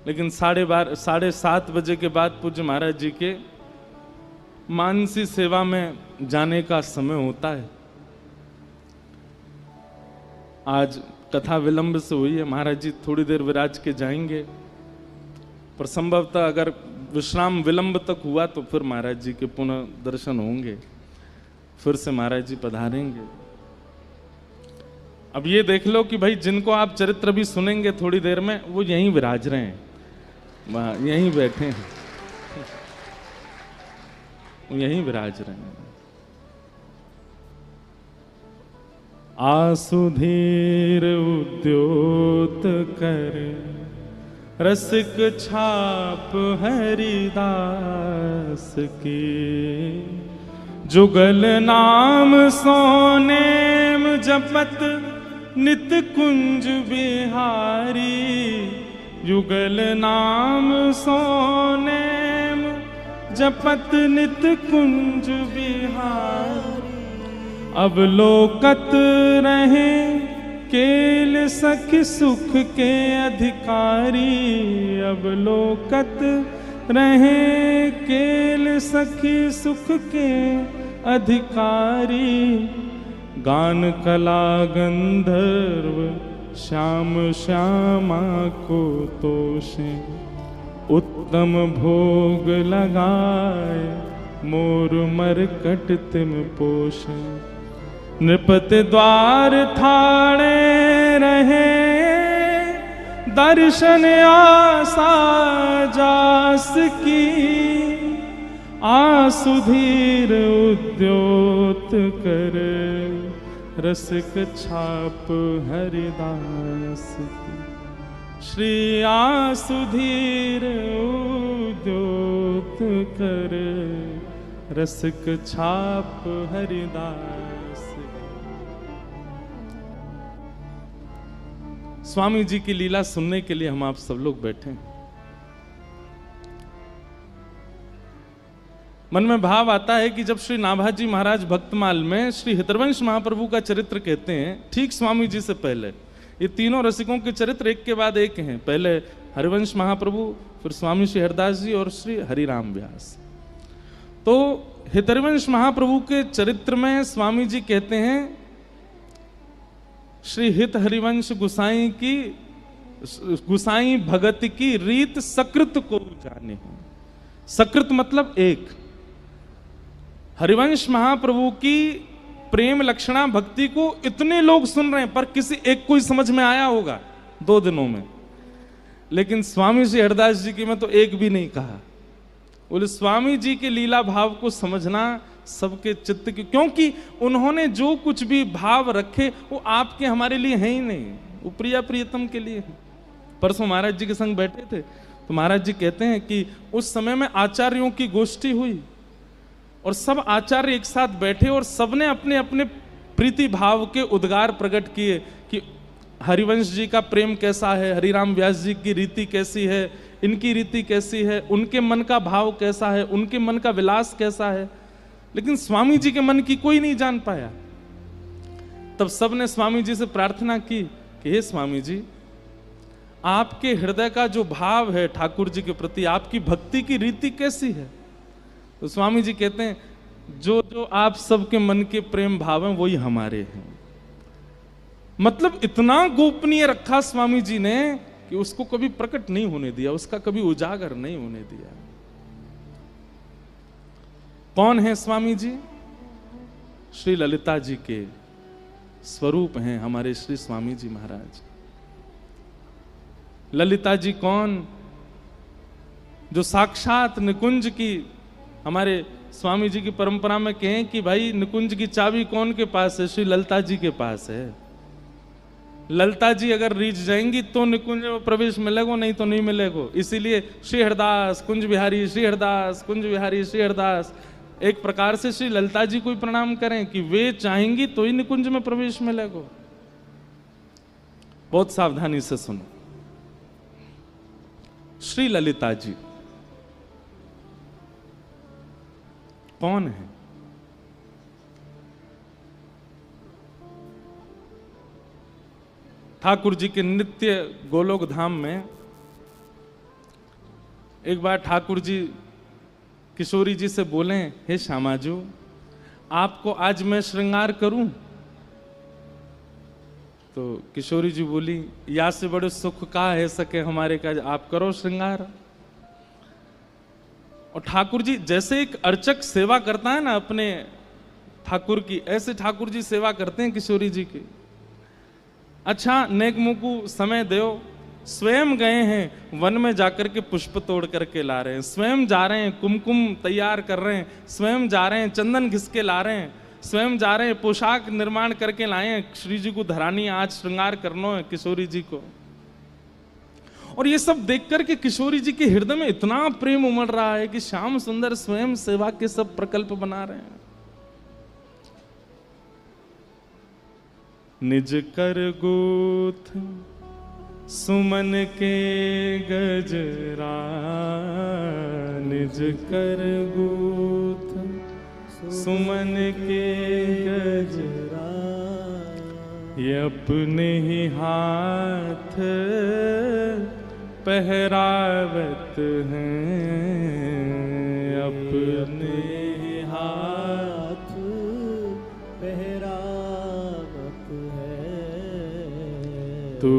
लेकिन 7:30 बजे के बाद पूज्य महाराज जी के मानसी सेवा में जाने का समय होता है। आज कथा विलंब से हुई है, महाराज जी थोड़ी देर विराज के जाएंगे, पर संभवतः अगर विश्राम विलंब तक हुआ तो फिर महाराज जी के पुनः दर्शन होंगे, फिर से महाराज जी पधारेंगे। अब ये देख लो कि भाई जिनको आप चरित्र भी सुनेंगे थोड़ी देर में, वो यहीं विराज रहे हैं, वहां यहीं बैठे हैं, यहीं विराज रहे हैं। आसुधीर उद्योत कर रसिक छाप हरिदास की, जुगल नाम सोनेम जपत नित कुंज बिहारी, युगल नाम सोनेम जपत नित कुंज बिहारी, अब लोकत रहे केल सखी सुख के अधिकारी, अब लोकत रहे केल सखी सुख के अधिकारी, गान कला गंधर्व श्याम श्यामा को तोषे, उत्तम भोग लगाए मोर मरकट तिम पोषे, नृपति द्वार ठाणे रहे दर्शन आसा जास की, आसुधीर उद्योत कर रसिक छाप हरिदास की, श्री आसुधीर उद्योत कर रसिक छाप हरिदास। स्वामी जी की लीला सुनने के लिए हम आप सब लोग बैठे हैं। मन में भाव आता है कि जब श्री नाभाजी महाराज भक्तमाल में श्री हितरवंश महाप्रभु का चरित्र कहते हैं, ठीक स्वामी जी से पहले ये तीनों रसिकों के चरित्र एक के बाद एक हैं। पहले हरिवंश महाप्रभु, फिर स्वामी श्री हरदास जी और श्री हरिराम व्यास। तो हितरवंश महाप्रभु के चरित्र में स्वामी जी कहते हैं, श्री हित हरिवंश गुसाई की गुसाई भगत की रीत सकृत को जाने हैं। सकृत मतलब एक। हरिवंश महाप्रभु की प्रेम लक्षणा भक्ति को इतने लोग सुन रहे हैं, पर किसी एक को ही समझ में आया होगा 2 दिनों में, लेकिन स्वामी श्री हरदास जी की में तो एक भी नहीं कहा। बोले स्वामी जी के लीला भाव को समझना सबके चित्त की, क्योंकि उन्होंने जो कुछ भी भाव रखे वो आपके हमारे लिए है ही नहीं, वो प्रिया प्रियतम के लिए है। परसों महाराज जी के संग बैठे थे तो महाराज जी कहते हैं कि उस समय में आचार्यों की गोष्ठी हुई और सब आचार्य एक साथ बैठे और सबने अपने अपने प्रीति भाव के उद्गार प्रकट किए कि हरिवंश जी का प्रेम कैसा है, हरिराम व्यास जी की रीति कैसी है, इनकी रीति कैसी है, उनके मन का भाव कैसा है, उनके मन का विलास कैसा है, लेकिन स्वामी जी के मन की कोई नहीं जान पाया। तब सबने स्वामी जी से प्रार्थना की कि हे स्वामी जी, आपके हृदय का जो भाव है ठाकुर जी के प्रति, आपकी भक्ति की रीति कैसी है? तो स्वामी जी कहते हैं, जो जो आप सबके मन के प्रेम भाव हैं वही हमारे हैं। मतलब इतना गोपनीय रखा स्वामी जी ने कि उसको कभी प्रकट नहीं होने दिया, उसका कभी उजागर नहीं होने दिया। कौन है स्वामी जी? श्री ललिता जी के स्वरूप हैं हमारे श्री स्वामी जी महाराज। ललिता जी कौन? जो साक्षात निकुंज की, हमारे स्वामी जी की परंपरा में कहें कि भाई निकुंज की चाबी कौन के पास है? श्री ललिता जी के पास है। ललिता जी अगर रीझ जाएंगी तो निकुंज में प्रवेश मिलेगा, नहीं तो नहीं मिलेगा। इसीलिए श्री हरदास कुंज बिहारी, श्री हरदास कुंज बिहारी, श्री हरदास। एक प्रकार से श्री ललिता जी को प्रणाम करें कि वे चाहेंगी तो ही निकुंज में प्रवेश मिलेगा। बहुत सावधानी से सुनो। श्री ललिता जी कौन है? ठाकुर जी के नित्य गोलोक धाम में एक बार ठाकुर जी किशोरी जी से बोले, हे श्यामाजू, आपको आज मैं श्रृंगार करूं? तो किशोरी जी बोली, या से बड़े सुख का है सके हमारे का, आप करो श्रृंगार। और ठाकुर जी जैसे एक अर्चक सेवा करता है ना अपने ठाकुर की, ऐसे ठाकुर जी सेवा करते हैं किशोरी जी की। अच्छा नेक मुकु समय दो, स्वयं गए हैं वन में जाकर के पुष्प तोड़ करके ला रहे हैं, स्वयं जा रहे हैं कुमकुम तैयार कर रहे हैं, स्वयं जा रहे हैं चंदन घिस के ला रहे हैं, स्वयं जा रहे हैं पोशाक निर्माण करके लाए हैं, श्री जी को धरानी आज श्रृंगार करना है किशोरी जी को। और ये सब देख करके किशोरी जी के हृदय में इतना प्रेम उमड़ रहा है कि श्याम सुंदर स्वयं सेवा के सब प्रकल्प बना रहे हैं। निज कर गूथ सुमन के गजरा, निज कर गूथ सुमन के गजरा, ये अपने ही हाथ पहरावत हैं, अपने ही हाथ पहरावत है। तू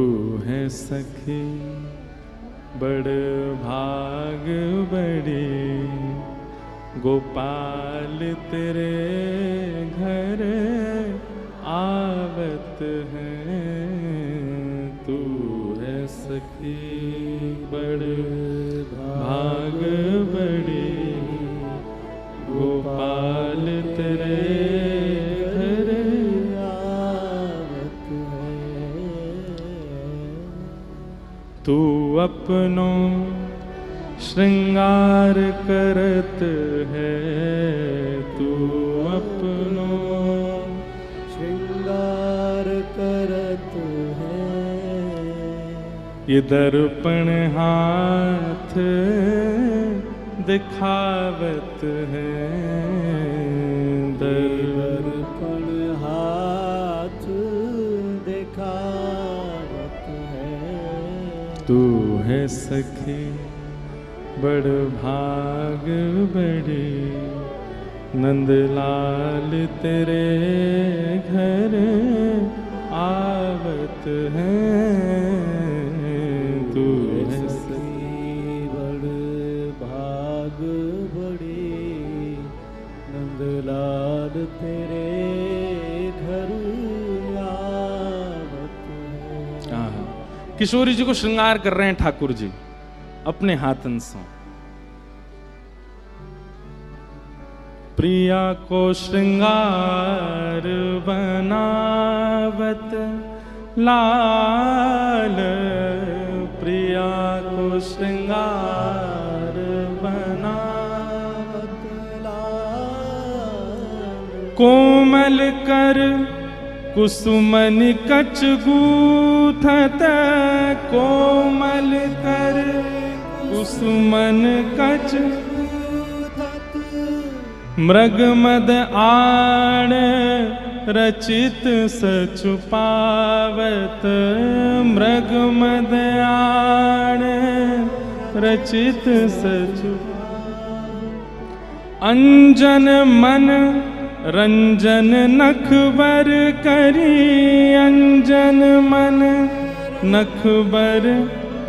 है सखी बड़ भाग बड़ी, गोपाल तेरे घर आवत है। तू है सखी बड़ भाग बड़ी, गोपाल तेरे घर आवत है। तू अपनो श्रृंगार करत है, तू अपनो श्रृंगार करत है। ये दर्पण हाथ दिखावत है, दर्पण हाथ दिखावत है। तू है सखी बड़ भाग बड़ी, नंदलाल तेरे घर आवत है। तू है सखी बड़ भाग बड़ी, नंदलाल तेरे घर आवत है। किशोरी जी को श्रृंगार कर रहे हैं ठाकुर जी अपने हाथन से। प्रिया को श्रृंगार बनावत लाल, प्रिया को श्रृंगार बनावत लाल। कोमल कर कुसुमन कच गूथत, कोमल कर कुसुमन कच मृग मद आड़ रचित सचुपावत मृग मद आड़ रचित सचु अंजन मन रंजन नखबर करी अंजन मन नखबर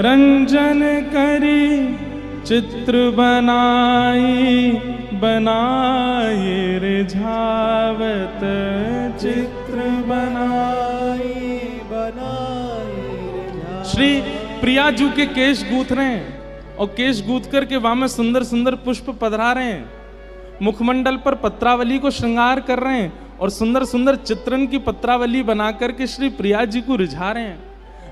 रंजन करी चित्र बनाई रिझावत चित्र बनाई श्री प्रियाजू के केश गूंथ रहे हैं और केश गूंथ करके वहां में सुंदर सुंदर पुष्प पधरा रहे हैं, मुखमंडल पर पत्रावली को श्रृंगार कर रहे हैं और सुंदर सुंदर चित्रण की पत्रावली बना करके श्री प्रिया जी को रिझा रहे हैं।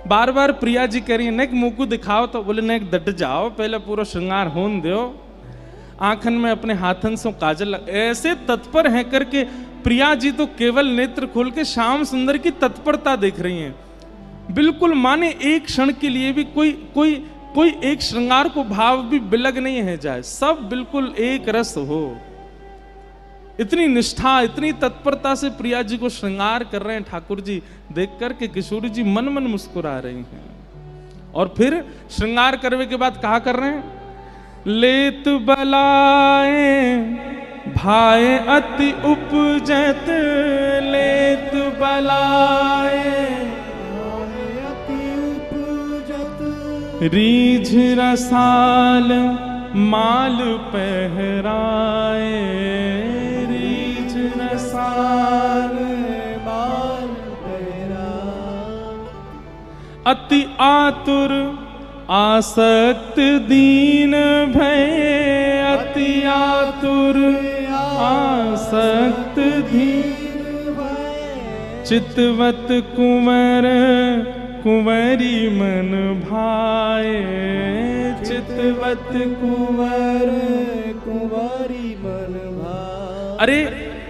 बार बार प्रिया जी कह रही है नेक मुंह को दिखाओ, तो बोले नेक डट जाओ, पहले पूरा श्रृंगार होन दो, आंखन में अपने हाथन से काजल ऐसे तत्पर है करके प्रिया जी तो केवल नेत्र खोल के श्याम सुंदर की तत्परता देख रही हैं, बिल्कुल माने एक क्षण के लिए भी कोई एक श्रृंगार को भाव भी बिलग नहीं है जाए, सब बिल्कुल एक रस हो। इतनी निष्ठा इतनी तत्परता से प्रिया जी को श्रृंगार कर रहे हैं ठाकुर जी, देख करके किशोरी जी मन मन मुस्कुरा रही हैं। और फिर श्रृंगार करने के बाद कहा कर रहे हैं, लेत बलाए भाए अति उपजत लेत बलाए रीझ रसाल माल पहराए रीझ रसाल माल पहराए अति आतुर आसक्त दीन भय अति आतुर आसक्त दीन भय चितवत कुंवर कुंवरी मन भाए चितवत कुंवर कुंवरी मन भाए। अरे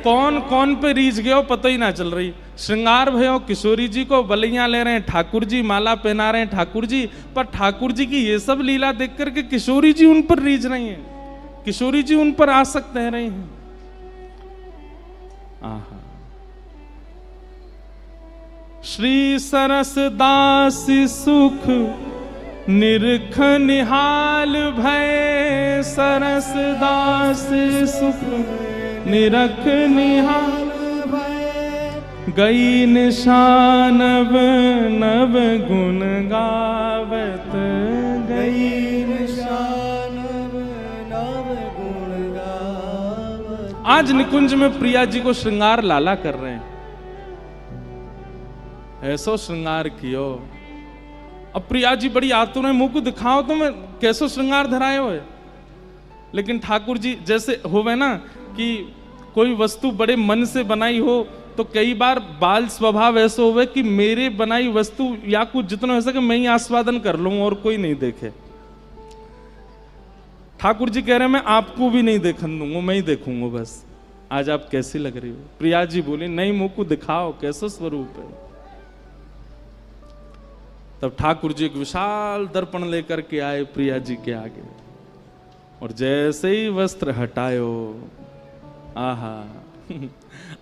कौन कौन पे रीझ गए हो पता ही ना चल रही। श्रृंगार भयो किशोरी जी को बलियां ले रहे हैं ठाकुर जी, माला पहना रहे हैं ठाकुर जी, पर ठाकुर जी की ये सब लीला देख करके किशोरी जी उन पर रीझ रही हैं, किशोरी जी उन पर आसक्त रह रही हैं। आहा श्री सरस दास सुख निरख निहाल भय सरस दास सुख निरख निहाल भय गई निशानव नव गुण गावत गई निशानव नव गुण गावत। आज निकुंज में प्रिया जी को श्रृंगार लाला कर रहे हैं, ऐसो श्रृंगार कियो। अब प्रिया जी बड़ी आतुर है, मुंह को दिखाओ तो मैं कैसो श्रृंगार धराए हो। लेकिन ठाकुर जी जैसे होवे ना कि कोई वस्तु बड़े मन से बनाई हो, तो कई बार बाल स्वभाव ऐसा होवे कि मेरे बनाई वस्तु या कुछ जितना हो सके मैं ही आस्वादन कर लूं और कोई नहीं देखे। ठाकुर जी कह रहे हैं मैं आपको भी नहीं देखने दूंगा, मैं ही देखूंगा बस, आज आप कैसी लग रही हो। प्रिया जी बोली नहीं, मुंह को दिखाओ कैसा स्वरूप है। तब ठाकुर जी एक विशाल दर्पण लेकर के आए प्रिया जी के आगे, और जैसे ही वस्त्र हटायो, आहा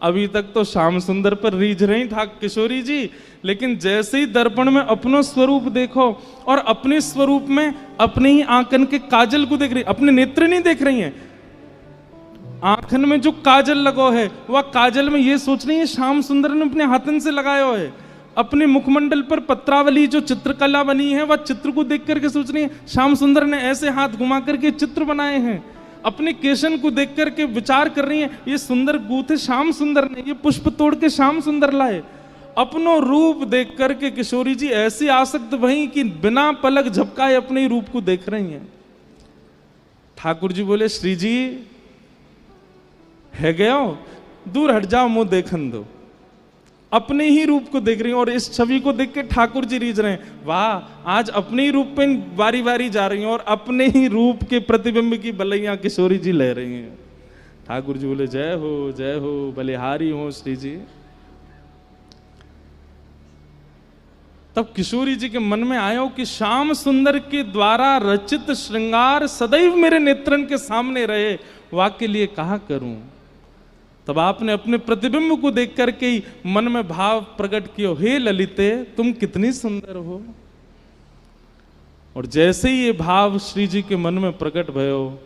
अभी तक तो श्याम सुंदर पर रीझ रही था किशोरी जी, लेकिन जैसे ही दर्पण में अपनो स्वरूप देखो और अपने स्वरूप में अपने ही आंखन के काजल को देख रही, अपने नेत्र नहीं देख रही हैं, आंखन में जो काजल लगो है वह काजल में ये सोच रही है श्याम सुंदर ने अपने हाथन से लगाया है। अपने मुखमंडल पर पत्रावली जो चित्रकला बनी है वह चित्र को देख करके सोच रही है श्याम सुंदर ने ऐसे हाथ घुमा करके चित्र बनाए हैं। अपने केशन को देख करके विचार कर रही हैं ये सुंदर गूथे श्याम सुंदर ने, ये पुष्प तोड़ के श्याम सुंदर लाए। अपनो रूप देख करके किशोरी जी ऐसी आसक्त वहीं कि बिना पलक झपकाए अपने ही रूप को देख रही हैं। ठाकुर जी बोले श्री जी है गया, दूर हट जाओ, मुंह देखन दो। अपने ही रूप को देख रही हैं और इस छवि को देख के ठाकुर जी रीझ रहे हैं, वाह आज अपने ही रूप पे बारी बारी जा रही हैं और अपने ही रूप के प्रतिबिंब की बलैया किशोरी जी ले रही हैं। ठाकुर जी बोले जय हो बलिहारी हो श्री जी। तब किशोरी जी के मन में आयो कि श्याम सुंदर के द्वारा रचित श्रृंगार सदैव मेरे नेत्रन के सामने रहे, वाक्य लिए कहा करूं। तब आपने अपने प्रतिबिंब को देख करके ही मन में भाव प्रकट किया, हे ललिते तुम कितनी सुंदर हो। और जैसे ही ये भाव श्री जी के मन में प्रकट भयो,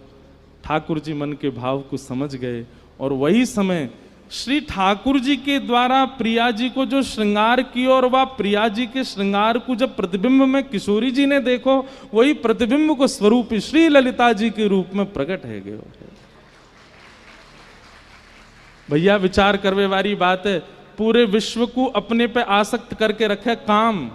ठाकुर जी मन के भाव को समझ गए। और वही समय श्री ठाकुर जी के द्वारा प्रिया जी को जो श्रृंगार किया, और वह प्रिया जी के श्रृंगार को जब प्रतिबिंब में किशोरी जी ने देखो, वही प्रतिबिंब को स्वरूप श्री ललिता जी के रूप में प्रकट है गयो। भैया विचार करवे वाली बात है, पूरे विश्व को अपने पे आसक्त करके रखे काम,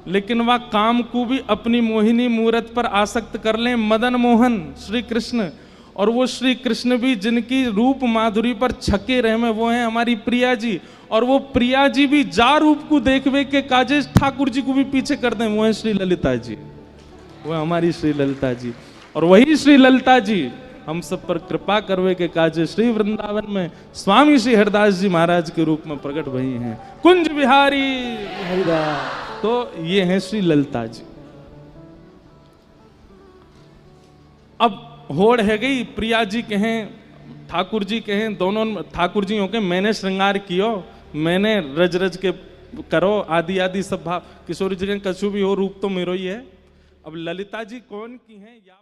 लेकिन वह काम को भी अपनी मोहिनी मूरत पर आसक्त कर ले मदन मोहन श्री कृष्ण। और वो श्री कृष्ण भी जिनकी रूप माधुरी पर छके रहे में, वो हैं हमारी प्रिया जी। और वो प्रिया जी भी जा रूप को देखवे के काजे ठाकुर जी को भी पीछे कर दें, वो है श्री ललिता जी, वो है हमारी श्री ललिता जी। और वही श्री ललिता जी हम सब पर कृपा करवे के काजे श्री वृंदावन में स्वामी श्री हरदास जी महाराज के रूप में प्रकट भई हैं, कुंज बिहारी हरिदास। तो ये हैं श्री ललिता जी। अब होड़ है गई, प्रिया जी कहें ठाकुर जी कहें, दोनों ठाकुर जी हो के मैंने श्रृंगार कियो, मैंने रज रज के करो आदि आदि सब भाव। किशोरी जी कहें कछु भी हो रूप तो मेरो ही है। अब ललिता जी कौन की हैं या